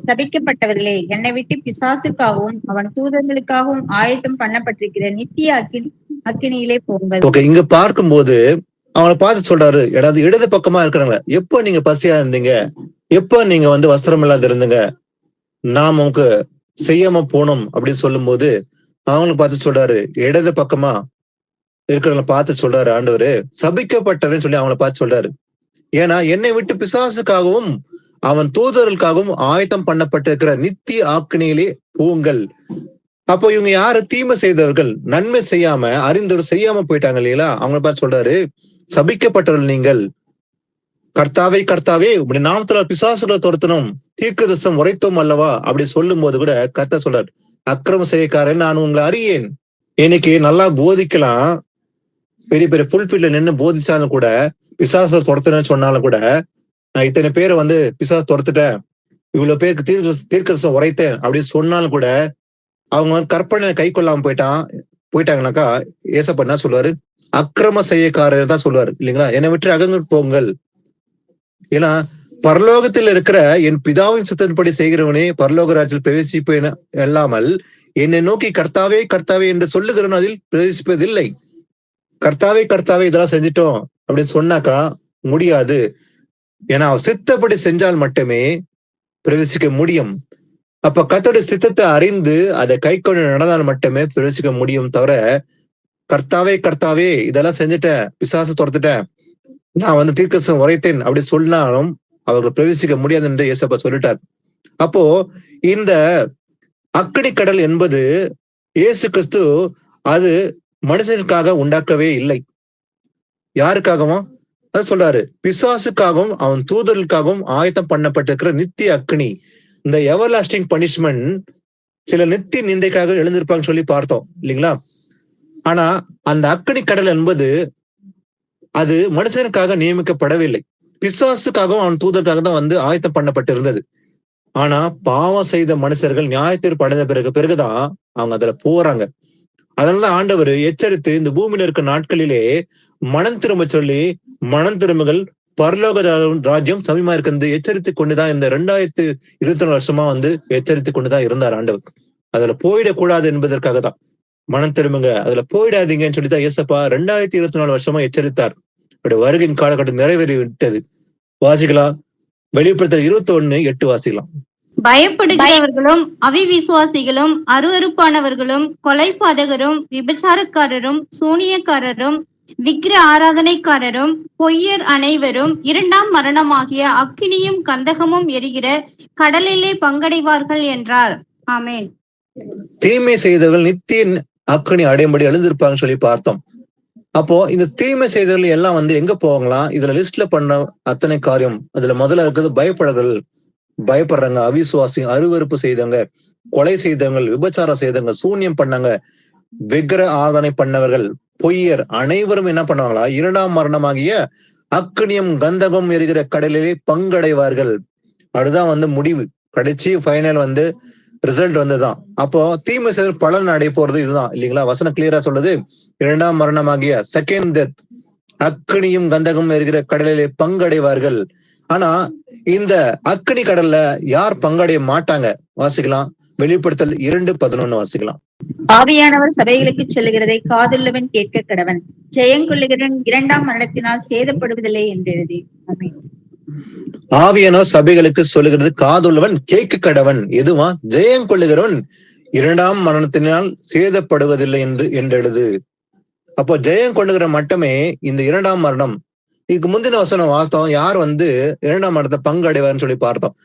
சபிக்கப்பட்டவர்களே, என்னை விட்டு பிசாசுக்காகவும் அவன் தூதர்களுக்காகவும் ஆயத்தம் பண்ணப்பட்டிருக்கிற நித்திய அக்கினியிலே போங்கள். ஓகே, இங்க பார்க்கும்போது அவங்களை பார்த்து சொல்றாரு, இடது பக்கமா இருக்கிறாங்க, எப்போ நீங்க பசியா இருந்தீங்க, எப்போ நீங்க வஸ்திரம் இல்லாத இருந்தீங்க, நாம் உங்களுக்கு செய்யாம போனோம் அப்படின்னு சொல்லும் போது அவங்களுக்கு பார்த்து சொல்றாரு, இடது பக்கமா இருக்கிறவங்களை பார்த்து சொல்றாரு ஆண்டவரு, சபிக்கப்பட்டவன்னு சொல்லி அவங்கள பார்த்து சொல்றாரு. ஏன்னா என்னை விட்டு பிசாசுக்காகவும் அவன் தூதர்களுக்காகவும் ஆயத்தம் பண்ணப்பட்டிருக்கிற நித்திய ஆக்கினியிலே போங்கள். அப்போ இவங்க யாரு? தீமை செய்தவர்கள், நன்மை செய்யாம அறிந்தவர் செய்யாம போயிட்டாங்க இல்லையா? அவங்கள பார்த்து சொல்றாரு, சபிக்கப்பட்டவர்கள் நீங்கள். கர்த்தாவே கர்த்தாவே இப்படி நாமத்துல பிசாசுகளை துரத்தணும், தீர்க்கதரிசனம் உரைத்தோம் அல்லவா அப்படி சொல்லும் போது கூட கர்த்தர் சொல்றாரு, அக்கிரம செய்யக்காரன் நான் உங்களை அறியேன். இன்னைக்கு நல்லா போதிக்கலாம், பெரிய பெரிய புல்ஃபீல்ட்ல நின்று போதிச்சாலும் கூட, பிசாசை துரத்துன்னு சொன்னாலும் கூட, நான் இத்தனை பேரை பிசாசு துரத்துட்டேன், இவ்வளவு பேருக்கு தீர்க்கதரிசனம் உரைத்தேன் அப்படின்னு சொன்னாலும் கூட அவங்க கற்பனை கை கொள்ளாம போயிட்டாங்கனாக்கா ஏசப்பா என்ன சொல்லுவாரு? அக்கிரம செய்யக்காரர் தான் சொல்லுவாரு இல்லைங்களா? என்னை விட்டு அகங்கு போங்கள். ஏன்னா பரலோகத்தில் இருக்கிற என் பிதாவின் சித்தத்தின்படி செய்கிறவனே பரலோக ராஜ்யத்தில் பிரவேசிப்பேன் அல்லாமல் என்னை நோக்கி கர்த்தாவே கர்த்தாவே என்று சொல்லுகிறவன் அதில் பிரவேசிப்பதில்லை. கர்த்தாவே கர்த்தாவே இதெல்லாம் செஞ்சிட்டோம் அப்படின்னு சொன்னாக்கா முடியாது. ஏன்னா அவர் சித்தப்படி செஞ்சால் மட்டுமே பிரவேசிக்க முடியும். அப்ப கர்த்தருடைய சித்தத்தை அறிந்து அதை கை கொண்டு நடந்தால் மட்டுமே பிரவேசிக்க முடியும். தவிர கர்த்தாவே கர்த்தாவே இதெல்லாம் செஞ்சுட்டேன், பிசாசு துரத்துட்டேன், நான் தீர்க்கதரிசனம் உரைத்தேன் அப்படி சொன்னாலும் அவர்கள் பிரவேசிக்க முடியாது என்று இயேசப்பா சொல்லிட்டார். அப்போ இந்த அக்கினி கடல் என்பது இயேசு கிறிஸ்து அது மனுஷனுக்காக உண்டாக்கவே இல்லை. யாருக்காகவும் அது சொல்றாரு, பிசாசுக்காகவும் அவன் தூதர்களுக்காகவும் ஆயத்தம் பண்ணப்பட்டிருக்கிற நித்திய அக்கினி, இந்த எவர் லாஸ்டிங் பனிஷ்மெண்ட் சில நித்திய நிந்தைக்காக எழுந்திருப்பாங்க சொல்லி பார்த்தோம் இல்லைங்களா? ஆனா அந்த அக்கினி கடல் என்பது அது மனுஷனுக்காக நியமிக்கப்படவில்லை, பிசாசுக்காகவும் அவன் தூதருக்காக தான் ஆயத்தம் பண்ணப்பட்டிருந்தது. ஆனா பாவம் செய்த மனுஷர்கள் நியாயத்தீர்ப்பு அடைந்த பிறகுதான் அவங்க அதுல போறாங்க. அதனால ஆண்டவர் எச்சரித்து இந்த பூமியில இருக்க நாட்களிலே மனம் திரும்ப சொல்லி, மனம் திரும்புகள் பரலோக ராஜ்யம் சமீபமா இருக்கிறது எச்சரித்து கொண்டுதான் இந்த 2024 வருஷமா எச்சரித்து கொண்டுதான் இருந்தார் ஆண்டவர். அதுல போயிடக்கூடாது என்பதற்காக தான் மனம் திரும்புங்க, அதுல போயிடாதீங்கன்னு சொல்லிதான் இயேசப்பா 2024 வருஷமா எச்சரித்தார். அவருடைய வருகையின் காலகட்டம் நிறைவேறி விட்டது. வாசிக்கலாம், வெளிப்படுத்தல் 21:8 வாசிக்கலாம். பயப்படுகிறவர்களும் அவிவிசுவாசிகளும் அருவருப்பானவர்களும் கொலைபாதகரும் விபச்சாரக்காரரும் சூனியக்காரரும் விக்கிர ஆராதனைக்காரரும் பொய்யர் அனைவரும் 2ஆம் மரணமாகிய அக்கினியும் கந்தகமும் எரிகிற கடலிலே பங்கடைவார்கள் என்றார். ஆமென். தீமை செய்தவர்கள் நித்திய அக்கினி அடையும்படி எழுந்திருப்பாங்கன்னு சொல்லி பார்த்தோம். அப்போ இந்த தீமை செய்தவர்கள் எல்லாம் எங்க போவாங்களாம்? இதுல லிஸ்ட்ல பண்ண அத்தனை காரியம் அதுல முதல்ல இருக்கிறது பயப்படுறாங்க, அவிசுவாசி, அருவருப்பு செய்தவங்க, கொலை செய்தவங்க, விபச்சாரம் செய்தவங்க, சூன்யம் பண்ணாங்க, விக்கிர ஆராதனை பண்ணவர்கள், பொய்யர் அனைவரும் என்ன பண்ணுவாங்களா? 2ஆம் மரணமாகிய அக்கினியும் கந்தகம் எரிகிற கடலிலே பங்கடைவார்கள். அதுதான் முடிவு, கடைசி ஃபைனல் ரிசல்ட் தான். அப்போ தீமை செய்த பலன் அடைய போறது இதுதான் இல்லைங்களா? வசனம் கிளியரா சொல்லுது, 2ஆம் மரணமாகிய செகண்ட் டெத், அக்கினியும் கந்தகம் எரிகிற கடலிலே பங்கடைவார்கள். ஆனா இந்த அக்கினி கடல்ல யார் பங்கடைய மாட்டாங்க? வாசிக்கலாம், வெளிப்படுத்தல் 2:11 வாசிக்கலாம். ஆவியானவர் சபைகளுக்கு சொல்லுகிறதை காதுள்ளவன் கேட்க கடவன், ஜெயங்கொள்ளுகிறவன் 2ஆம் மரணத்தினால் சேதப்படுவதில்லை என்றெழுதி. ஆவியானவர் சபைகளுக்கு சொல்லுகிறது காதுள்ளவன் கேட்க கடவன். எதுவா? ஜெயம் கொள்ளுகிறவன் 2ஆம் மரணத்தினால் சேதப்படுவதில்லை என்றெழுது. அப்போ ஜெயம் கொள்ளுகிற மட்டுமே இந்த 2ஆம் மரணம். இதுக்கு முந்தின வசனம் வாஸ்தவம், யார் 2ஆம் மரணத்தை பங்கடைவார்னு சொல்லி பார்த்தோம்.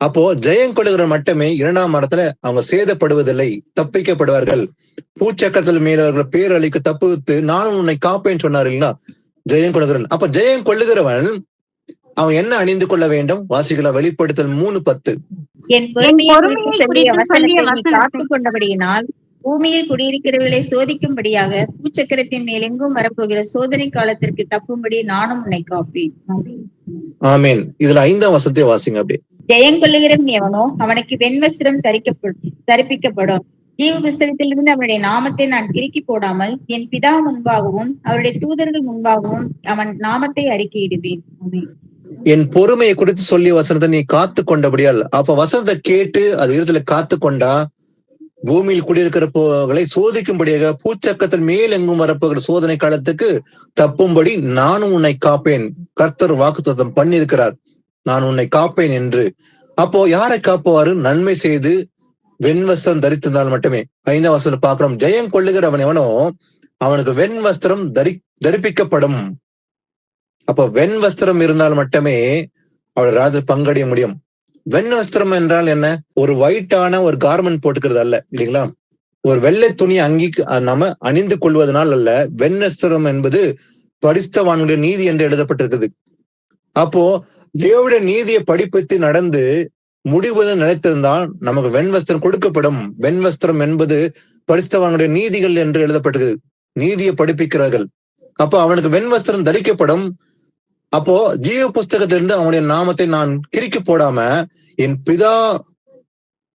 அப்போ ஜெயம் கொள்ளுகிற மட்டுமே 2ஆம் மரணத்துல அவங்க சேதப்படுவதில்லை, தப்பிக்கப்படுவார்கள். பூச்சக்கத்தில் மேலவர்கள் பேரழிக்கு தப்புவித்து நானும் உன்னை காப்பேன்னு சொன்னார் இல்லைங்களா? ஜெயம் கொள்ளுகிறவன். அப்ப ஜெயம் கொள்ளுகிறவன் அவன் என்ன அணிந்து கொள்ள வேண்டும்? வாசிக்கலாம், வெளிப்படுத்தல் 3:10. என் பொறுமையை சொல்லிய வசனத்தை நீ காத்துக் கொண்டபடியினால் பூமியில் குடியிருக்கிறவர்களை சோதிக்கும்படியாக பூச்சக்கரத்தின் மேல் எங்கும் வரப்போகிற சோதனை காலத்திற்கு தப்பும்படி நானும் உன்னை காப்பேன். ஆமீன். இதுல 5ஆம் வசனத்தை வாசிங்க. அப்படி ஜெயங்கொள்ளுகிறவன் எவனோ அவனுக்கு வெண்வஸ்திரம் தரிப்பிக்கப்படும். ஜீவ புஸ்தகத்திலிருந்து அவனுடைய நாமத்தை நான் கிறுக்கி போடாமல் என் பிதா முன்பாகவும் அவருடைய தூதர்கள் முன்பாகவும் அவன் நாமத்தை அறிக்கையிடுவேன். என் பொறுமையை குறித்து சொல்லிய வசனத்தை நீ காத்து கொண்டபடியால். அப்ப வசனத்தை கேட்டு அது இடத்துல காத்து கொண்டா பூமியில் குடியிருக்கிறவர்களை சோதிக்கும்படியாக பூச்சக்கத்தின் மேல் எங்கும் வரப்போகிற சோதனை காலத்துக்கு தப்பும்படி நானும் உன்னை காப்பேன். கர்த்தர் வாக்குத்தத்தம் பண்ணியிருக்கிறார், நான் உன்னை காப்பேன் என்று. அப்போ யாரை காப்புவாரு? நன்மை செய்து வெண்வஸ்திரம் தரித்திருந்தால் மட்டுமே. 5ஆம் வசனம் பார்க்கிறோம், ஜெயம் கொள்ளுகிறவன் எவனோ அவனுக்கு வெண்வஸ்திரம் தரிப்பிக்கப்படும். அப்ப வெண்வஸ்திரம் இருந்தால் மட்டுமே அவள் ராஜ பங்கடைய முடியும். வெண்வஸ்திரம் என்றால் என்ன? ஒரு ஒயிட்டான ஒரு கார்மெண்ட் போட்டுக்கிறது அல்ல இல்லைங்களா? ஒரு வெள்ளை துணி நம்ம அணிந்து கொள்வதனால் அல்ல. வெண்வஸ்திரம் என்பது பரிசுத்தவானுடைய நீதி என்று எழுதப்பட்டிருக்குது. அப்போ தேவனுடைய நீதியை படிப்பித்து நடந்து முடிவது நினைத்திருந்தால் நமக்கு வெண்வஸ்திரம் கொடுக்கப்படும். வெண்வஸ்திரம் என்பது பரிசுத்தவானுடைய நீதிகள் என்று எழுதப்பட்டிருக்குது, நீதியை படிப்பிக்கிறார்கள். அப்போ அவனுக்கு வெண்வஸ்திரம் தரிக்கப்படும். அப்போ ஜீவ புஸ்தகத்திலிருந்து அவனுடைய நாமத்தை நான் கிறுக்கி போடாம என்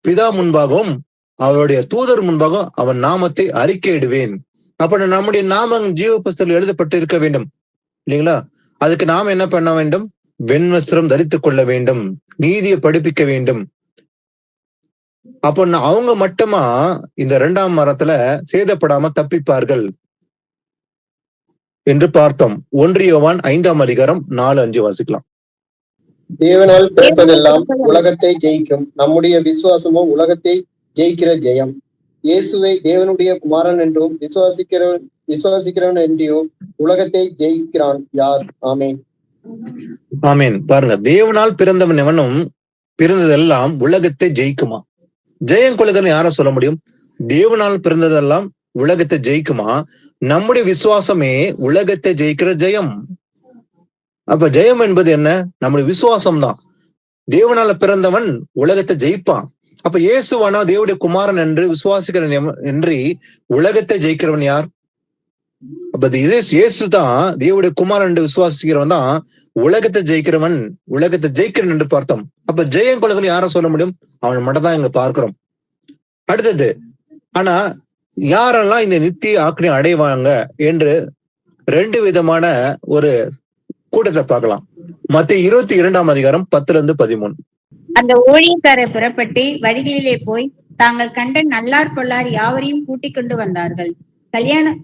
பிதா முன்பாகவும் அவருடைய தூதர் முன்பாகவும் அவன் நாமத்தை அறிக்கையிடுவேன். அப்ப நம்முடைய நாமம் ஜீவ புஸ்தகத்தில் எழுதப்பட்டு இருக்க வேண்டும் இல்லைங்களா? அதுக்கு நாம என்ன பண்ண வேண்டும்? வெண்வஸ்திரம் தரித்துக் கொள்ள வேண்டும், நீதியை படிப்பிக்க வேண்டும். அப்போ அவங்க மட்டுமா இந்த 2ஆம் மரத்துல சேதப்படாம தப்பிப்பார்கள் என்று பார்த்தோம். 1 யோவான் 5ஆம் அதிகாரம் 4-5 வாசிக்கலாம். தேவனால் பிறப்பதெல்லாம் உலகத்தை ஜெயிக்கும், நம்முடைய விசுவாசமோ உலகத்தை ஜெயிக்கிற ஜெயம். இயேசுவை தேவனுடைய குமாரன் என்றும் விசுவாசிக்கிறவன் என்றோ உலகத்தை ஜெயிக்கிறான் யார்? ஆமேன். ஆமேன். பாருங்க, தேவனால் பிறந்தவன் எவனும் பிறந்ததெல்லாம் உலகத்தை ஜெயிக்குமா? ஜெயம் கொள்ளுகிறன்னு யார சொல்ல முடியும்? தேவனால் பிறந்ததெல்லாம் உலகத்தை ஜெயிக்குமா? நம்முடைய விசுவாசமே உலகத்தை ஜெயிக்கிற ஜெயம். அப்ப ஜெயம் என்பது என்ன? நம்முடைய விசுவாசம் தான். தேவனால பிறந்தவன் உலகத்தை ஜெயிப்பான். அப்ப இயேசுவானா தேவனுடைய குமாரன் என்று விசுவாசிக்கிறவன் என்று உலகத்தை ஜெயிக்கிறவன் யார்? அப்ப இயேசு தான் தேவனுடைய குமாரன் என்று விசுவாசிக்கிறவன் தான் உலகத்தை ஜெயிக்கிறவன், உலகத்தை ஜெயிக்கிறவன் என்று பார்த்தோம். அப்ப ஜெயம் கொள்ளுகிறன்னு யார சொல்ல முடியும்? அவன் மட்டும் தான் இங்க பார்க்கிறோம். அடுத்தது, ஆனா யாரெல்லாம் இந்த நித்திய ஆக்கினை அடைவாங்க என்று 2 விதமான ஒரு கூட்டத்தை பார்க்கலாம். மத்திய 22ஆம் அதிகாரம் 10-13. அந்த ஊழியக்காரர் புறப்பட்டு வழிகளிலே போய் தாங்கள் கண்ட நல்லார் பொல்லார் யாவரையும் கூட்டிக் கொண்டு வந்தார்கள்.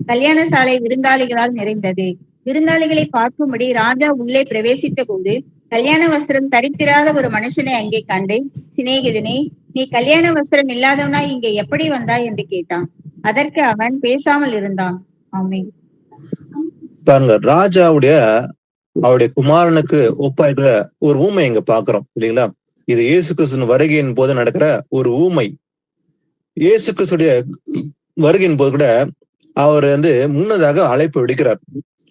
கல்யாண சாலை விருந்தாளிகளால் நிறைந்தது. விருந்தாளிகளை பார்க்கும்படி ராஜா உள்ளே பிரவேசித்த போது கல்யாண வஸ்திரம் தரித்திராத ஒரு மனுஷனை அங்கே கண்டு, சிநேகிதனே, நீ கல்யாண வஸ்திரம் இல்லாதவனாய் இங்கே எப்படி வந்தாய் என்று கேட்டான். அதற்கு அவன் பேசாமல் இருந்தான். ஆமென். பாருங்க, ராஜாவுடைய அவருடைய குமாரனுக்கு ஒப்பாயிருக்கிற ஒரு ஊமை இங்க பாக்குறோம் இல்லைங்களா? இது இயேசு கிறிஸ்துவின் வருகையின் போது நடக்கிற ஒரு ஊமை. இயேசு கிறிஸ்துடைய வருகையின் போது கூட அவர் முன்னதாக அழைப்பு விடுக்கிறார்.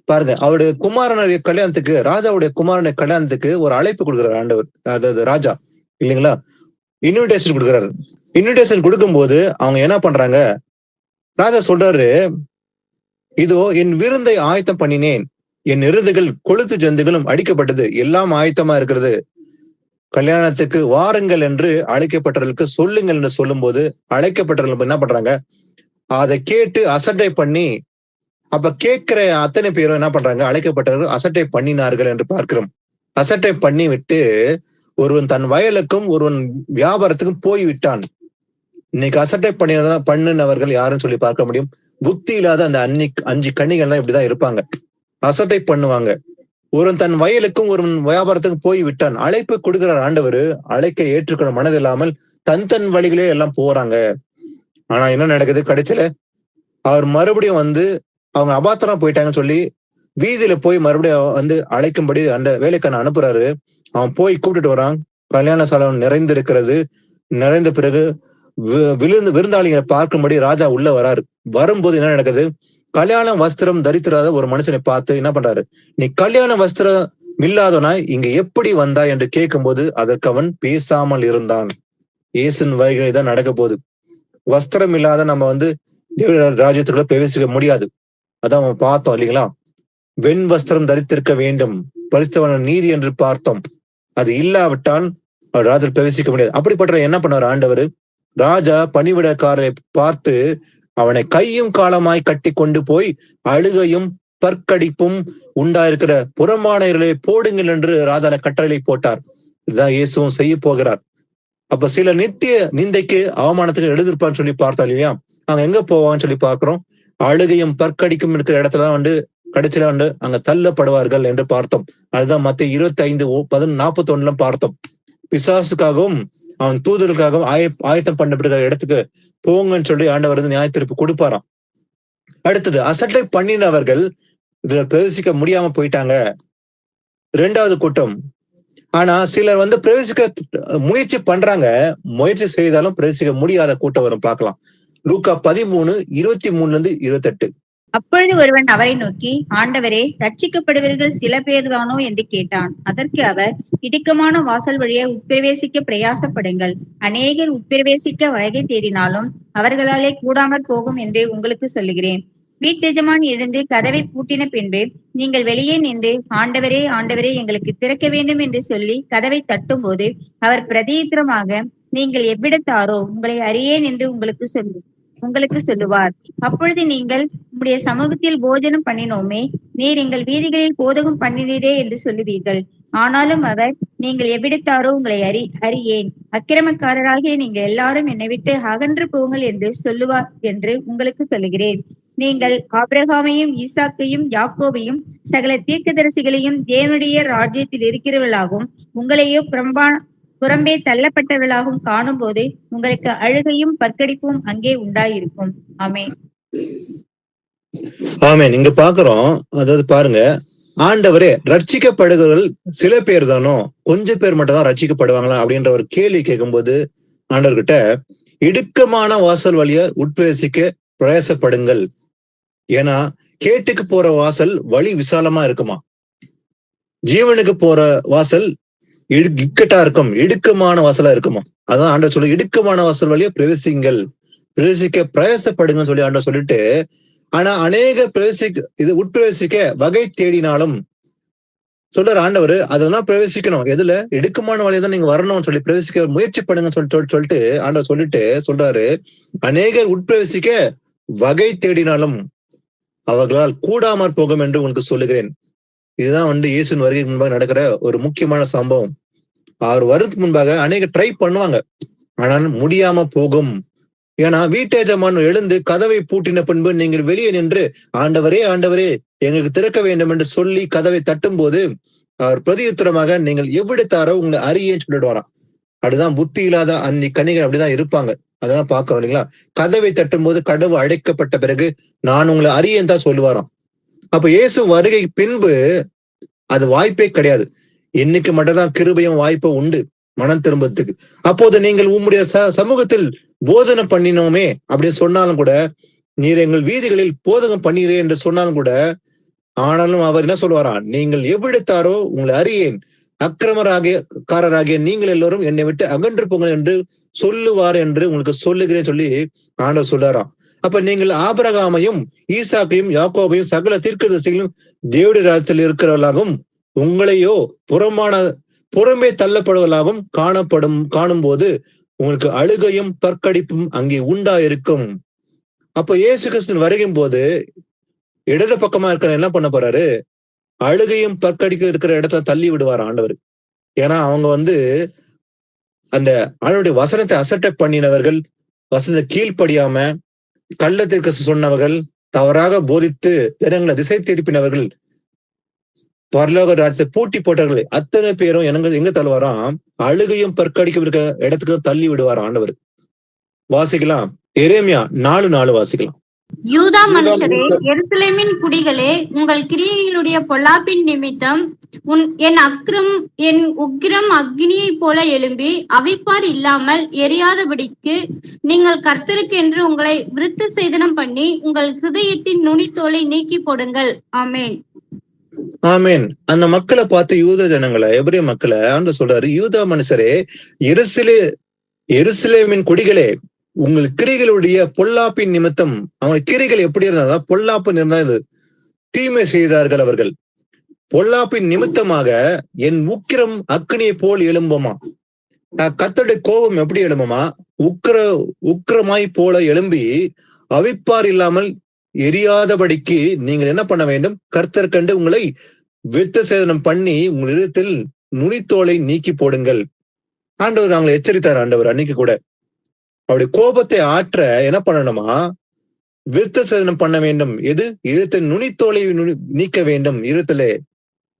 பாருங்க, அவருடைய குமாரனுடைய கல்யாணத்துக்கு, ராஜாவுடைய குமாரனுடைய கல்யாணத்துக்கு ஒரு அழைப்பு கொடுக்கிறார் ஆண்டவர், அதாவது ராஜா இல்லைங்களா? இன்விடேஷன் கொடுக்கிறாரு. இன்விடேஷன் கொடுக்கும் போது அவங்க என்ன பண்றாங்க? ராஜா சொல்றாரு, இதோ என் விருந்தை ஆயத்தம் பண்ணினேன், என் எருதுகள் கொழுத்து ஜந்துகளும் அடிக்கப்பட்டது, எல்லாம் ஆயத்தமா இருக்கிறது, கல்யாணத்துக்கு வாருங்கள் என்று அழைக்கப்பட்டவர்களுக்கு சொல்லுங்கள் என்று சொல்லும் போது அழைக்கப்பட்டவர்கள் என்ன பண்றாங்க? அதை கேட்டு அசட்டை பண்ணி, அப்ப கேட்கிற அத்தனை பேரும் என்ன பண்றாங்க? அழைக்கப்பட்டவர்கள் அசட்டை பண்ணினார்கள் என்று பார்க்கிறோம். அசட்டை பண்ணி விட்டு ஒருவன் தன் வயலுக்கும் ஒருவன் வியாபாரத்துக்கும் போய் விட்டான். இன்னைக்கு அசட்டை பண்ணினவர்கள் யாருன்னு சொல்லி பார்க்க முடியும்? புத்தி இல்லாத அந்த 5 கன்னிகள் தான் இப்படிதான் இருப்பாங்க. அசட்டை பண்ணுவாங்க. ஒருவன் தன் வயலுக்கும் ஒருவன் வியாபாரத்துக்கும் போய் விட்டான். அழைப்பு கொடுக்கிறார் ஆண்டவர், அழைக்க ஏற்றுக்கணும் மனதில்லாமல் தன் வழிகளே எல்லாம் போறாங்க. ஆனா என்ன நடக்குது? கடைசியில அவர் மறுபடியும் அவங்க அபாத்திரம் போயிட்டாங்கன்னு சொல்லி வீதியில போய் மறுபடியும் அழைக்கும்படி அந்த வேலைக்கான அனுப்புறாரு. அவன் போய் கூப்பிட்டுட்டு வரான். கல்யாண சாலம் நிறைந்திருக்கிறது. நிறைந்த பிறகு விருந்தாளிகளை பார்க்கும்படி ராஜா உள்ள வராரு. வரும்போது என்ன நடக்குது? கல்யாண வஸ்திரம் தரித்திராத ஒரு மனுஷனை பார்த்து என்ன பண்றாரு? நீ கல்யாண வஸ்திரம் இல்லாதவனா இங்க எப்படி வந்தா என்று கேட்கும் போது அதற்கு அவன் பேசாமல் இருந்தான். இயேசுவின் வருகை தான் நடக்க போகுது. வஸ்திரம் இல்லாத நம்ம ராஜ்யத்துக்குள்ள பிரவேசிக்க முடியாது. அதான் நம்ம பார்த்தோம் இல்லைங்களா? வெண் வஸ்திரம் தரித்திருக்க வேண்டும், பரிசுத்தவான நீதி என்று பார்த்தோம். அது இல்லாவிட்டால் அவர் ராஜ்யத்தில் பிரவேசிக்க முடியாது. அப்படிப்பட்ட என்ன பண்ணார் ஆண்டவர்? ராஜா பணிவிடக்காரரை பார்த்து அவனை கையும் காலமாய் கட்டி கொண்டு போய் அழுகையும் பற்கடிப்பும் உண்டாயிருக்கிற புறம்பானைகளை போடுங்கள் என்று ராஜால கட்டளை போட்டார். இதுதான் இயேசுவும் செய்ய போகிறார். அப்ப சில நித்திய நிந்தைக்கு அவமானத்துக்கு எழுதிருப்பான்னு சொல்லி பார்த்தா இல்லையா? அங்க எங்க போவான்னு சொல்லி பாக்குறோம். அழுகையும் பற்கடிக்கும் இருக்கிற இடத்துல கடைசியில அங்க தள்ளப்படுவார்கள் என்று பார்த்தோம். அதுதான் மத்திய 25:41 பார்த்தோம். பிசாசுக்காகவும் அவன் தூதர்களுக்காகவும் ஆயத்தம் பண்ணப்படுகிற இடத்துக்கு போங்கன்னு சொல்லி ஆண்டவர் நியாய தீர்ப்பு கொடுப்பாராம். அடுத்தது, அசட்டை பண்ணினவர்கள் இதுல பிரவேசிக்க முடியாம போயிட்டாங்க. 2வது கூட்டம். ஆனா சிலர் பிரவேசிக்க முயற்சி பண்றாங்க. முயற்சி செய்தாலும் பிரவேசிக்க முடியாத கூட்டம் வரும். பார்க்கலாம். லூக்கா 13:23-28. அப்பொழுது ஒருவன் அவரை நோக்கி, ஆண்டவரே, ரட்சிக்கப்படுவர்கள் சில பேர் தானோ என்று கேட்டான். அதற்கு அவர், இடுக்கமான வாசல் வழியை உட்பிரவேசிக்க பிரயாசப்படுங்கள். அநேகர் உட்பிரவேசிக்க வகை தேடினாலும் அவர்களாலே கூடாமற் போகும் என்று உங்களுக்கு சொல்லுகிறேன். வீட்டெஜமான் எழுந்து கதவை பூட்டின பின்பு நீங்கள் வெளியே நின்று, ஆண்டவரே, ஆண்டவரே, எங்களுக்கு திறக்க வேண்டும் என்று சொல்லி கதவை தட்டும் போது அவர் பிரதியுத்தரமாக, நீங்கள் எவ்விடத்தாரோ, உங்களை அறியேன் என்று உங்களுக்கு சொல்லுவார். அப்பொழுது நீங்கள், உம்முடைய சமூகத்தில் போஜனம் பண்ணினோமே, நீர் எங்கள் வீதிகளில் போதகம் பண்ணினீரே என்று சொல்லுவீர்கள். ஆனாலும் அவர், நீங்கள் எவ்விடத்தாரோ உங்களை அறியேன், அக்கிரமக்காரராகிய நீங்கள் எல்லாரும் என்னை விட்டு அகன்று போங்கள் என்று சொல்லுவார் என்று உங்களுக்கு சொல்லுகிறேன். நீங்கள் ஆபிரகாமையும் ஈசாக்கையும் யாக்கோபையும் சகல தீர்க்கதரிசிகளையும் தேவனுடைய ராஜ்யத்தில் இருக்கிறவர்களாகவும் உங்களையோ புறம்பே தள்ளப்பட்டவர்களாகவும் காணும் போது உங்களுக்கு அழுகையும் பற்கடிப்பும் அங்கே உண்டாயிருக்கும். ஆமென். ஆமென். இங்க பாக்குறோம், அதாவது பாருங்க, ஆண்டவரே ரட்சிக்கப்படுகிறவர்கள் சில பேர் தானோ, கொஞ்சம் பேர் மட்டும் தான் ரட்சிக்கப்படுவாங்களா அப்படின்ற ஒரு கேள்வி கேட்கும்போது ஆண்டவர்கிட்ட இடுக்கமான வாசல் வழியா உட்பிரவேசிக்க பிரயாசப்படுங்கள். ஏன்னா கேட்டுக்கு போற வாசல் வழி விசாலமா இருக்குமா, ஜீவனுக்கு போற வாசல் இக்கட்டா இருக்கும், இடுக்கமான வாசலா இருக்குமா. அதான் ஆண்டவர் சொல்லி இடுக்கமான வாசல் வழியா பிரவேசிக்க பிரயாசப்படுங்கன்னு சொல்லி ஆண்டவர் சொல்லிட்டு, ஆனா அநேக உட்பிரவேசிக்க வகை தேடினாலும் சொல்ற ஆண்டவர் அதெல்லாம் பிரவேசிக்கணும். எதுல? இடுக்கமான வழியை தான் நீங்க வரணும்னு சொல்லி பிரவேசிக்க முயற்சி பண்ணுங்க சொல்லிட்டு ஆண்டவர் சொல்லிட்டு சொல்றாரு, அநேகர் உட்பிரவேசிக்க வகை தேடினாலும் அவர்களால் கூடாமற் போகும் என்று உங்களுக்கு சொல்லுகிறேன். இதுதான் இயேசுவின் வருகை முன்பாக நடக்கிற ஒரு முக்கியமான சம்பவம். அவர் வருவதற்கு முன்பாக அநேக ட்ரை பண்ணுவாங்க, ஆனால் முடியாம போகும். ஏன்னா வீட்டேஜமான் எழுந்து கதவை பூட்டின பின்பு நீங்கள் வெளியே நின்று ஆண்டவரே ஆண்டவரே எங்களுக்கு திறக்க வேண்டும் என்று சொல்லி கதவை தட்டும் போது அவர் பிரதியுத்தரமாக நீங்கள் எவ்விடத்தாரோ உங்களை அறியேன்னு சொல்லிடுவாராம். அப்படிதான் புத்தி இல்லாத கன்னிகள் அப்படிதான் இருப்பாங்க. அதெல்லாம் பார்க்கிறோம் இல்லைங்களா? கதவை தட்டும் போது கதவு அடைக்கப்பட்ட பிறகு நான் உங்களை அறியேன்னு தான் சொல்லுவாராம். அப்ப இயேசு வருகை பின்பு அது வாய்ப்பே கிடையாது. இன்னைக்கு மட்டும்தான் கிருபையும் வாய்ப்பும் உண்டு மனம் திரும்பத்துக்கு. அப்போது நீங்கள் உம்முடைய சமூகத்தில் போதனம் பண்ணினோமே அப்படின்னு சொன்னாலும் கூட, நீர் எங்கள் வீதிகளில் போதகம் பண்ணீரே என்று சொன்னாலும் கூட, ஆனாலும் அவர் என்ன சொல்லுவாரா, நீங்கள் எவ்விடத்தாரோ உங்களை அறியேன், அக்கிரமராகிய நீங்கள் எல்லோரும் என்னை விட்டு அகன்று போங்கள் என்று சொல்லுவார் என்று உங்களுக்கு சொல்லுகிறேன் சொல்லி ஆண்டவர் சொல்றாராம். அப்ப நீங்கள் ஆபிரகாமையும் ஈசாக்கையும் யாக்கோபையும் சகல தீர்க்கதரிசிகளும் தேவனுடைய ராஜ்யத்தில் இருக்கிறவர்களாகவும் உங்களையோ புறம்பே தள்ளப்படுவதாகவும் காணும் போது உங்களுக்கு அழுகையும் பற்கடிப்பும் அங்கே உண்டாயிருக்கும். அப்ப இயேசு கிறிஸ்து வருகும் போது இடது பக்கமா இருக்கிற என்ன பண்ண போறாரு, அழுகையும் பற்கடிக்க இருக்கிற இடத்த தள்ளி விடுவார் ஆண்டவர். ஏன்னா அவங்க அந்த ஆண்டவருடைய வசனத்தை அசட்டை பண்ணினவர்கள், வசனத்தை கீழ்ப்படியாம கள்ளத்திற்கு சொன்னவர்கள், தவறாக போதித்து ஜனங்களை திசை திருப்பினவர்கள், பரலோக ராஜ்யத்தை பூட்டி போட்டவர்கள் அத்தனை பேரும் எங்க தள்ளுவாராம், அழுகையும் பற்கடிக்க இருக்க இடத்துக்கு தள்ளி விடுவார் ஆண்டவர். வாசிக்கலாம், எரேமியா 4:4 வாசிக்கலாம். யூதா மனுஷரே, எருசலேமின் குடிகளே, உங்கள் கிரியைகளுடைய பொல்லாப்பின் நிமித்தம் என் உக்கிரம் அக்னியை போல எழும்பி அவிப்பார் இல்லாமல் எரியாதபடிக்கு நீங்கள் கர்த்தருக்கு என்று உங்களை விருத்த சேதனம் பண்ணி உங்கள் ஹிருதயத்தின் நுனித்தோலை நீக்கி போடுங்கள். ஆமேன். ஆமேன். அந்த மக்களை பார்த்து யூத ஜனங்களை, எபிரேய மக்களை ஆண்டு சொல்றாரு, யூதா மனுஷரே, எருசலேமின் குடிகளே, உங்கள் கிரிகளுடைய பொல்லாப்பின் நிமித்தம். அவங்க கிரிகள் எப்படி இருந்தா பொல்லாப்பு இருந்தா தீமை செய்தார்கள் அவர்கள். பொல்லாப்பின் நிமித்தமாக என் உக்கிரம் அக்னியை போல் எழும்புமா, கர்த்தருடைய கோபம் எப்படி எழும்புமா, உக்கிரமாய் போல எழும்பி அவிப்பார் இல்லாமல் எரியாதபடிக்கு நீங்கள் என்ன பண்ண வேண்டும், கர்த்தர் கண்டு உங்களை விருத்த சேதனம் பண்ணி உங்கள் இடத்தில் நுனித்தோலை நீக்கி போடுங்கள். ஆண்டவர் அவங்களை எச்சரித்தார். ஆண்டவர் அன்னைக்கு கூட அவருடைய கோபத்தை ஆற்ற என்ன பண்ணணுமா, விருத்த சேதனம் பண்ண வேண்டும். எது? இழுத்த நுனித்தோலை நீக்க வேண்டும் இருத்தலே.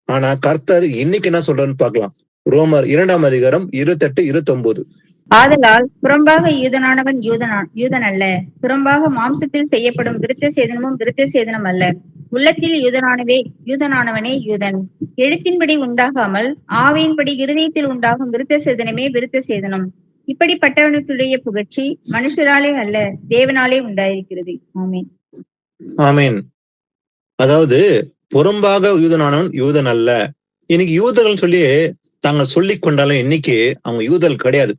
ஆனா கர்த்தர் இன்னைக்கு என்ன சொல்றன்னு பார்க்கலாம். ரோமர் 2ஆம் அதிகாரம் 28-29. ஆதலால் புறம்பாக யூதனானவன் யூதன் அல்ல, புறம்பாக மாம்சத்தில் செய்யப்படும் விருத்த சேதனமும் விருத்த சேதனம் அல்ல, உள்ளத்தில் யூதனானவனே யூதன். எழுத்தின்படி உண்டாகாமல் ஆவியின்படி இருதயத்தில் உண்டாகும் விருத்த சேதனமே விருத்த சேதனம். இப்படிப்பட்டவனுடைய புகழ்ச்சி மனுஷராலே அல்ல, தேவனாலே உண்டாயிருக்கிறது. ஆமீன். ஆமீன். அதாவது புறம்பாக யூதனானவன் யூதன் அல்ல. இன்னைக்கு யூதர்கள் சொல்லி தாங்கள் சொல்லிக் கொண்டாலும் இன்னைக்கு அவங்க யூதல் கிடையாது.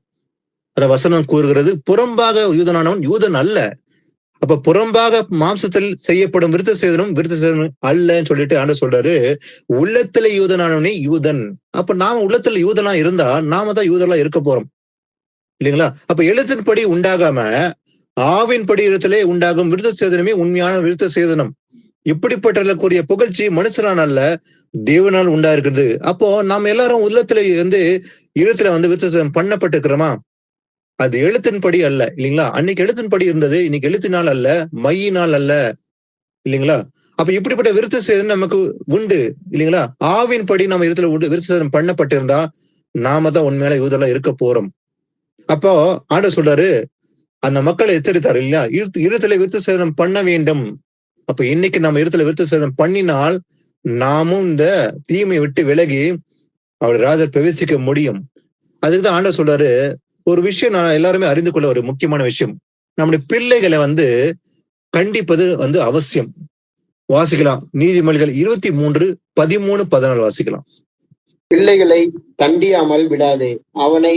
அத வசனம் கூறுகிறது, புறம்பாக யூதனானவன் யூதன் அல்ல. அப்ப புறம்பாக மாம்சத்தில் செய்யப்படும் விருத்த சேதனம் அல்லன்னு சொல்லிட்டு ஆண்டவர் சொல்றாரு, உள்ளத்துல யூதனானவனே யூதன். அப்ப நாம உள்ளத்துல யூதனா இருந்தா நாம தான் யூதலா இருக்க போறோம் இல்லைங்களா? அப்ப எழுத்தின்படி உண்டாகாம ஆவின்படி இடத்திலே உண்டாகும் விருத்த சேதனமே உண்மையான விருத்த சேதனம். இப்படிப்பட்டவர்களுக்குரிய புகழ்ச்சி மனுஷனால் அல்ல, தேவனால் உண்டா இருக்குது. அப்போ நாம் எல்லாரும் உள்ளத்துல இருத்துல விருத்தசேதனம் பண்ணப்பட்டிருக்கிறோமா? அது எழுத்தின்படி அல்ல, இல்லைங்களா? அன்னைக்கு எழுத்தின்படி இருந்தது, இன்னைக்கு எழுத்தினால் அல்ல, மையினால் அல்ல, இல்லைங்களா? அப்ப இப்படிப்பட்ட விருத்தசேதனம் நமக்கு உண்டு, இல்லைங்களா? ஆவின் படி நம்ம இடத்துல விருத்தசேதனம் பண்ணப்பட்டிருந்தா நாம தான் உண்மையில யூதலா இருக்க போறோம். அப்போ ஆண்டவர் சொல்றாரு, அந்த மக்களை எச்சரித்தாரு இல்லையா, இருத்துல விருத்தசேதனம் பண்ண வேண்டும். அப்ப இன்னைக்கு நம்ம இடத்துல விருத்தசேதனம் பண்ணினால் நாமும் இந்த தீமையை விட்டு விலகி அவர் ராஜர் பிரவேசிக்க முடியும். அதுக்குதான் ஆண்டவர் சொல்றாரு, ஒரு விஷயம் நான் எல்லாருமே அறிந்து கொள்ள ஒரு முக்கியமான விஷயம், நம்முடைய பிள்ளைகளை கண்டிப்பது அவசியம். வாசிக்கலாம், நீதிமொழிகள் 23:13-14 வாசிக்கலாம். பிள்ளைகளை தண்டியாமல் விடாதே, அவனை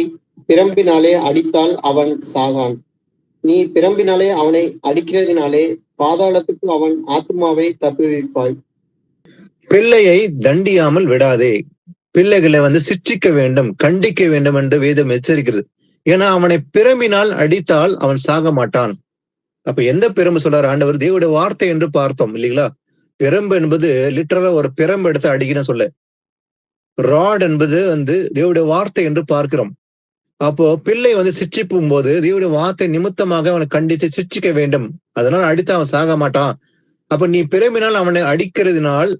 பிரம்பினாலே அடித்தால் அவன் சாகான். நீ பிரம்பினாலே அவனை அடிக்கிறதினாலே பாதாளத்துக்கு அவன் ஆத்மாவை தப்புவிப்பாய். பிள்ளையை தண்டியாமல் விடாதே, பிள்ளைகளை சிட்சிக்க வேண்டும், கண்டிக்க வேண்டும் என்று வேதம் எச்சரிக்கிறது. ஏன்னா அவனை பிரம்பினால் அடித்தால் அவன் சாக மாட்டான். அப்ப எந்த பிரம்பு சொல்றாரு ஆண்டவர்? தேவனுடைய வார்த்தை என்று பார்த்தோம் இல்லைங்களா? பிரம்பு என்பது லிட்டரலா ஒரு பிரம்பு எடுத்து அடிக்கணும் சொல்ல, ராட் என்பது தேவனுடைய வார்த்தை என்று பார்க்கிறோம். அப்போ பிள்ளை சிட்சிப்பும் போது தேவனுடைய வார்த்தை நிமித்தமாக அவனை கண்டித்து சிட்சிக்க வேண்டும். அதனால அடித்து அவன் சாக மாட்டான். அப்ப நீ பிரம்பினால் அவனை அடிக்கிறதுனால்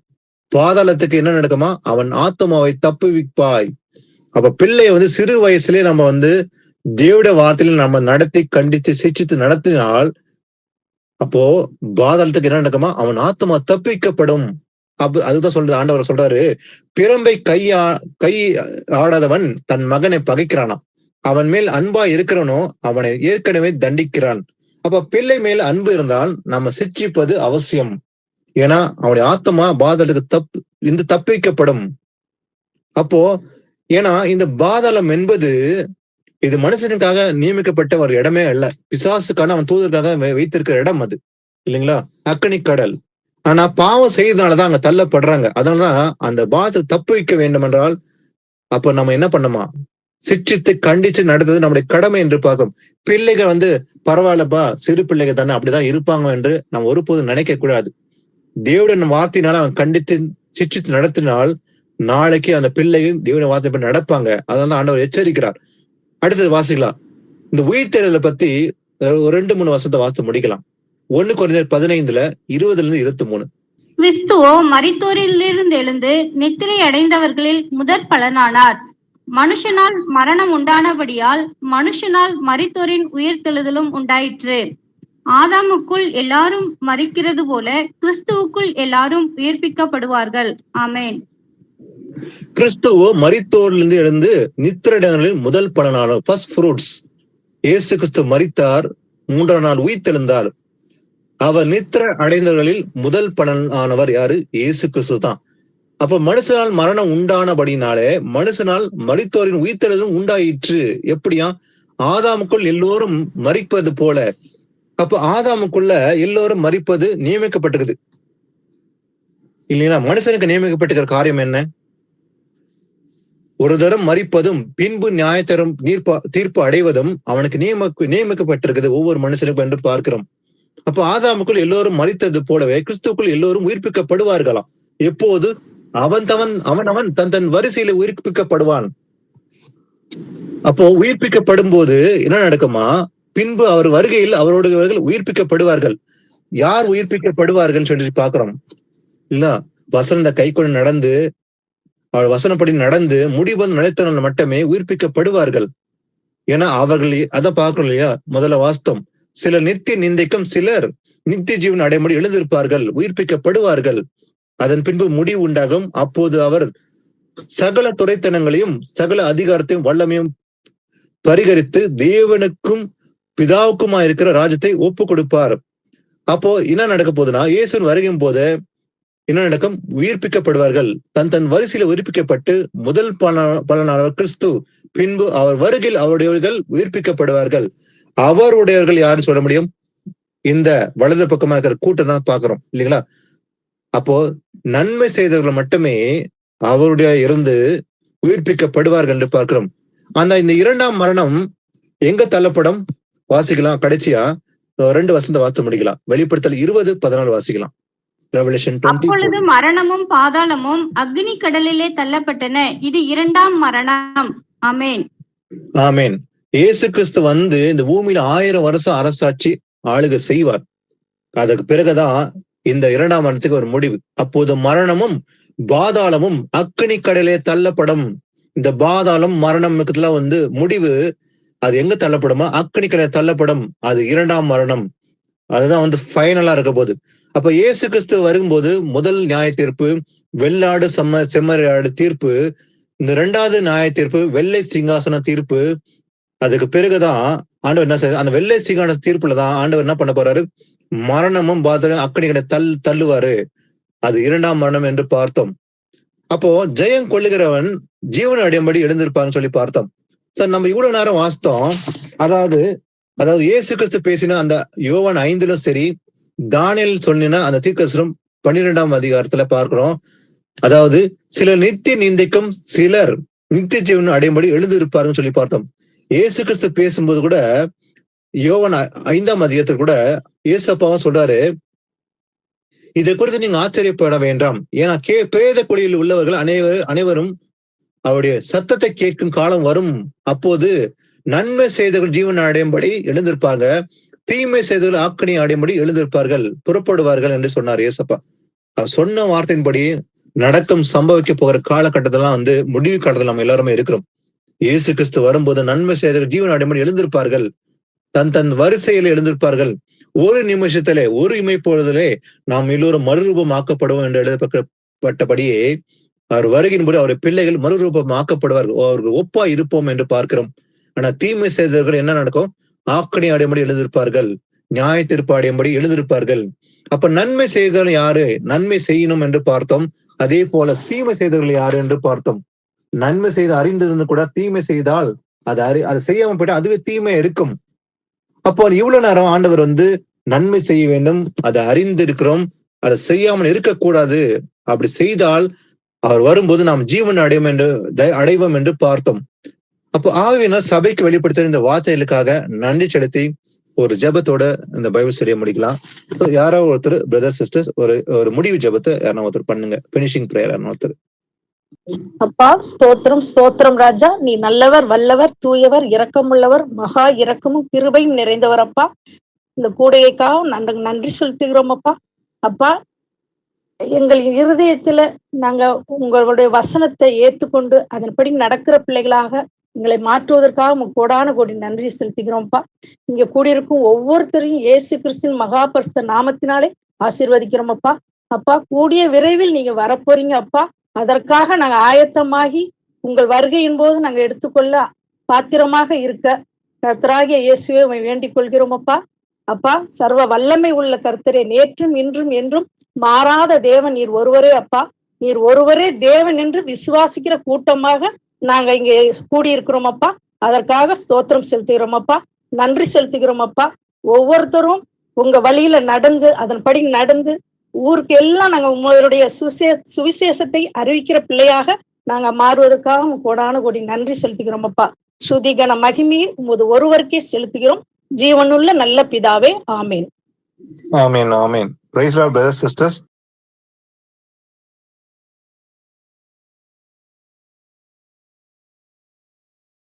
பாதாளத்துக்கு என்ன நடக்குமா? அவன் ஆத்மாவை தப்புவிப்பாய். அப்ப பிள்ளைய சிறு வயசுலயே நம்ம தேவனுடைய வார்த்தையில நம்ம நடத்தி கண்டித்து சிட்சித்து நடத்தினால் அப்போ பாதாளத்துக்கு என்ன நடக்குமா? அவன் ஆத்மா தப்பிக்கப்படும். அதுதான் சொல்றது, ஆண்டவர் சொல்றாரு, பிரம்பை கை ஆடாதவன் தன் மகனை பகைக்கிறானா, அவன் மேல் அன்பா இருக்கிறவனோ அவனை ஏற்கனவே தண்டிக்கிறான். அப்ப பிள்ளை மேல் அன்பு இருந்தால் நம்ம சிட்சிப்பது அவசியம். ஏன்னா அவனுடைய ஆத்மா பாதாளத்துக்கு தப்பிக்கப்படும். அப்போ ஏன்னா இந்த பாதாளம் என்பது இது மனுஷனுக்காக நியமிக்கப்பட்ட ஒரு இடமே அல்ல, பிசாசுக்கான அவன் தூதருக்காக வைத்திருக்கிற இடம் அது, இல்லைங்களா? அக்கினி கடல். ஆனா பாவம் செய்ததுனாலதான் அங்க தள்ளப்படுறாங்க. அதனாலதான் அந்த பாதத்தை தப்பு வைக்க வேண்டும் என்றால் அப்ப நம்ம என்ன பண்ணுமா? சிட்சித்து கண்டிச்சு நடந்தது நம்முடைய கடமை என்று பார்க்கும். பிள்ளைகள் பரவாயில்லப்பா, சிறு பிள்ளைகள் தானே, அப்படிதான் இருப்பாங்க என்று நம்ம ஒருபோதும் நினைக்க கூடாது. தேவனுடைய வார்த்தையினால அவன் கண்டித்து சிட்சித்து நடத்தினால் நாளைக்கு அந்த பிள்ளைகள் தேவனுடைய வார்த்தை நடப்பாங்க. அதனால ஆண்டவர் எச்சரிக்கிறார். அடுத்தது வாசிக்கலாம், இந்த உயிர்த்தெழுதலை பத்தி ஒரு 2-3 வருஷத்தை வாசித்து முடிக்கலாம். 1 கொரிந்தியர் 15:20-23. கிறிஸ்துவோ மரித்தோரிலிருந்து எழுந்து நித்திரை அடைந்தவர்களில் முதற் பலனானார். மனுஷனால் மரணம் உண்டானபடியால் மனுஷனால் மரித்தோரின் உயிர்த்தெழுதலும் உண்டாயிற்று. ஆதாமுக்குள் எல்லாரும் மரிக்கிறது போல கிறிஸ்துவுக்குள் எல்லாரும் உயிர்ப்பிக்கப்படுவார்கள். ஆமென். கிறிஸ்துவோ மரித்தோரிலிருந்து எழுந்து நித்திரையடைந்தவர்களில் முதல் பலனானார், ஃபர்ஸ்ட் ஃப்ரூட்ஸ். இயேசு கிறிஸ்து மரித்தார், 3ஆம் நாள் உயிர்த்தெழுந்தார். அவர் நித்திரை அடைந்தவர்களில் முதல் பலனானவர் யாரு? இயேசு கிறிஸ்து தான். அப்ப மனுஷனால் மரணம் உண்டானபடினாலே மனுஷனால் மரித்தோரின் உயிர்த்தெழுதலும் உண்டாயிற்று. எப்படியா? ஆதாமுக்குள் எல்லோரும் மரிப்பது போல. அப்ப ஆதாமுக்குள்ள எல்லோரும் மரிப்பது நியமிக்கப்பட்டிருக்குது, இல்லைங்களா? மனுஷனுக்கு நியமிக்கப்பட்டிருக்கிற காரியம் என்ன? ஒரு தரம் மரிப்பதும் பின்பு நியாயத்தரும் தீர்ப்பு அடைவதும் அவனுக்கு நியமிக்கப்பட்டிருக்குது ஒவ்வொரு மனுஷனுக்கும் என்று பார்க்கிறோம். அப்ப ஆதாமுக்குள் எல்லோரும் மரித்தது போலவே கிறிஸ்துக்குள் எல்லோரும் உயிர்ப்பிக்கப்படுவார்களாம். எப்போது? அவன் தன் வரிசையில உயிர்ப்பிக்கப்படுவான். அப்போ உயிர்ப்பிக்கப்படும் போது என்ன நடக்குமா? பின்பு அவர் வருகையில் அவரோடு உயிர்ப்பிக்கப்படுவார்கள். யார் உயிர்ப்பிக்கப்படுவார்கள் சொல்லி பாக்குறோம் இல்ல? வசந்த கை கொண்டு நடந்து அவர் வசனப்படி நடந்து முடிவு நிலைத்தவர்கள் மட்டுமே உயிர்ப்பிக்கப்படுவார்கள். ஏன்னா அவர்கள் அதை பார்க்கிறோம் இல்லையா? முதல்ல வாஸ்தவம், சிலர் நித்திய நிந்தைக்கும் சிலர் நித்திய ஜீவன் அடைமுடி எழுந்திருப்பார்கள், உயிர்ப்பிக்கப்படுவார்கள். அதன் பின்பு முடிவு உண்டாகும். அப்போது அவர் சகல துரைத்தனங்களையும் சகல அதிகாரத்தையும் வல்லமையும் பரிகரித்து தேவனுக்கும் பிதாவுக்குமா இருக்கிற ராஜ்யத்தை ஒப்பு கொடுப்பார். அப்போ என்ன நடக்க போகுதுன்னா, இயேசுவின் வருகையும் போது என்ன நடக்கும்? உயிர்ப்பிக்கப்படுவார்கள். தன் வரிசையில உயிர்ப்பிக்கப்பட்டு முதல் பலனானவர் கிறிஸ்து. பின்பு அவர் வருகையில் அவருடையவர்கள் உயிர்ப்பிக்கப்படுவார்கள். அவருடையவர்கள் யாருன்னு சொல்ல முடியும்? இந்த வலது பக்கமா இருக்கிற கூட்டம் தான் பாக்குறோம் இல்லைங்களா? அப்போ நன்மை செய்தவர்கள் மட்டுமே அவருடைய இருந்து உயிர்ப்பிக்கப்படுவார்கள் என்று பார்க்கிறோம். இந்த 2ஆம் மரணம் எங்க தள்ளப்படும்? வாசிக்கலாம். கடைசியா 2 வசனத்தை வாசித்து முடிக்கலாம். வெளிப்படுத்தல் 20:14 வாசிக்கலாம். ரெவலேஷன் அப்பொழுது 20. மரணமும் பாதாளமும் அக்னி கடலிலே தள்ளப்பட்டன. இது 2ஆம் மரணம். ஆமென். ஆமென். இயேசு கிறிஸ்து வந்து இந்த பூமியில 1000 வருஷம் அரசாட்சி ஆளுகை செய்வார். அதுக்கு பிறகுதான் இந்த 2ஆம் மரணத்துக்கு ஒரு முடிவு. அப்போது மரணமும் பாதாளமும் அக்னி கடலே தள்ளப்படும். இந்த பாதாளம் மரணம் வந்து முடிவு. அது எங்க தள்ளப்படுமா? அக்னி கடலே தள்ளப்படும். அது 2ஆம் மரணம். அதுதான் வந்து ஃபைனலா இருக்க போது. அப்ப இயேசு கிறிஸ்து வரும்போது முதல் நியாய தீர்ப்பு வெள்ளாடு செம்மறியாடு தீர்ப்பு. இந்த 2வது நியாய தீர்ப்பு வெள்ளை சிங்காசன தீர்ப்பு. அதுக்கு பிறகுதான் ஆண்டவர் என்ன செய்ய, அந்த வெள்ளை சிங்காசன தீர்ப்புலதான் ஆண்டவர் என்ன பண்ண போறாரு? மரணமும் பாதாளம் அக்னி கடலை தள்ளுவாரு. அது 2ஆம் மரணம் என்று பார்த்தோம். அப்போ ஜெயம் கொள்ளுகிறவன் ஜீவன் அடையும்படி எழுந்திருப்பான்னு சொல்லி பார்த்தோம். சார் நம்ம இவ்வளவு நேரம் வாசித்தோம். அதாவது இயேசு கிறிஸ்து பேசின அந்த யோவான் 5 சரி, தானியேல் சொன்ன அந்த தீர்க்கதரிசனம் 12ஆம் அதிகாரத்துல பார்க்கிறோம். அதாவது சிலர் நித்திய நிந்தைக்கும் சிலர் நித்திய ஜீவன் அடையும்படி எழுந்திருப்பாருன்னு சொல்லி பார்த்தோம். இயேசு கிறிஸ்து பேசும்போது கூட யோவான் 5ஆம் அதிகாரத்தில் கூட இயேசப்பாவும் சொல்றாரு, இதை குறித்து நீங்க ஆச்சரியப்பட வேண்டாம். ஏன்னா பேத குடியில் உள்ளவர்கள் அனைவரும் அவருடைய சத்தத்தை கேட்கும் காலம் வரும். அப்போது நன்மை செய்தவர்கள் ஜீவன் அடையும்படி எழுந்திருப்பாங்க, தீமை செய்தவர்கள் ஆக்கணி அடையும்படி எழுந்திருப்பார்கள், புறப்படுவார்கள் என்று சொன்னார் இயேசப்பா. அவர் சொன்ன வார்த்தையின்படி நடக்கும் சம்பவிக்க போகிற காலகட்டத்தெல்லாம் வந்து முடிவு காலத்தில் நம்ம எல்லாருமே இருக்கிறோம். இயேசு கிறிஸ்து வரும்போது நன்மை செய்தவர்கள் ஜீவன் அடையும்படி எழுந்திருப்பார்கள், தன் வரிசையில எழுந்திருப்பார்கள். ஒரு நிமிஷத்திலே ஒரு இமைப்பொழுதிலே நாம் எல்லோரும் மறுரூபம் ஆக்கப்படுவோம் என்று எழுதப்பட்டபடியே அவர் வருகின் போது அவருடைய பிள்ளைகள் மறுரூபம் ஆக்கப்படுவார்கள், அவருக்கு ஒப்பா இருப்போம் என்று பார்க்கிறோம். ஆனா தீமை செய்தவர்கள் என்ன நடக்கும்? ஆக்கணி அடையும்படி எழுந்திருப்பார்கள், நியாய தீர்ப்பு அடையும்படி எழுந்திருப்பார்கள். அப்ப நன்மை செய்தவர்கள் யாரு? நன்மை செய்யணும் என்று பார்த்தோம். அதே போல தீமை செய்தவர்கள் யாரு என்று பார்த்தோம். நன்மை செய்து அறிந்திருந்து கூட தீமை செய்தால் அது செய்யாம போயிட்டா அதுவே தீமை இருக்கும். அப்போ இவ்வளவு நேரம் ஆண்டவர் வந்து நன்மை செய்ய வேண்டும், அதை அறிந்திருக்கிறோம், அதை செய்யாமல் இருக்கக்கூடாது. அப்படி செய்தால் அவர் வரும்போது நாம் ஜீவன் அடைவோம் என்று பார்த்தோம். அப்போ ஆவியினர் சபைக்கு வெளிப்படுத்த இந்த வார்த்தைகளுக்காக நன்றி செலுத்தி ஒரு ஜெபத்தோட இந்த பைபிள் ஸ்டடியை முடிக்கலாம். யாராவது ஒருத்தர் பிரதர் சிஸ்டர்ஸ் ஒரு முடிவு ஜெபத்தை யாரா ஒருத்தர் பண்ணுங்க. பினிஷிங் பிரேயர் யாரா ஒருத்தர். அப்பா ஸ்தோத்திரம் ஸ்தோத்திரம் ராஜா, நீ நல்லவர், வல்லவர், தூயவர், இரக்கமுள்ளவர், மகா இரக்கமும் கிருபையும் நிறைந்தவர். அப்பா இந்த கூடையைக்காக நன்றி செலுத்துகிறோம். அப்பா எங்கள் இருதயத்துல நாங்க உங்களுடைய வசனத்தை ஏற்றுக்கொண்டு அதன்படி நடக்கிற பிள்ளைகளாக எங்களை மாற்றுவதற்காக கோடான கோடி நன்றி செலுத்துகிறோம்ப்பா. இங்க கூடியிருக்கும் ஒவ்வொருத்தரையும் இயேசு கிறிஸ்துவின் மகா பரிசுத்த நாமத்தினாலே ஆசீர்வதிக்கிறோம். அப்பா கூடிய விரைவில் நீங்க வரப்போறீங்க. அப்பா அதற்காக நாங்க ஆயத்தமாகி உங்கள் வருகையின் போது நாங்க எடுத்துக்கொள்ள பாத்திரமாக இருக்க கர்த்தராகிய இயேசுவை வேண்டிக் கொள்கிறோம். அப்பா சர்வ வல்லமை உள்ள கர்த்தரே, நேற்றும் இன்றும் என்றும் மாறாத தேவன் நீர் ஒருவரே. அப்பா நீர் ஒருவரே தேவன் என்று விசுவாசிக்கிற கூட்டமாக நாங்க இங்க கூடியிருக்கிறோம். அதற்காக ஸ்தோத்திரம் செலுத்துகிறோம். நன்றி செலுத்துகிறோம். ஒவ்வொருத்தரும் உங்க வழியில நடந்து அதன்படி நடந்து ஊருக்கு எல்லாம் நாங்க உங்களுடைய சுவிசேஷத்தை அறிவிக்கிற பிள்ளையாக நாங்க மாறுவதற்காக கோடான கோடி நன்றி செலுத்துகிறோம். சுதிகன மகிமையை உமது ஒருவருக்கே செலுத்துகிறோம், ஜீவனுள்ள நல்ல பிதாவே. ஆமேன். ஆமேன். ஆமேன். Praise the lord brothers sisters.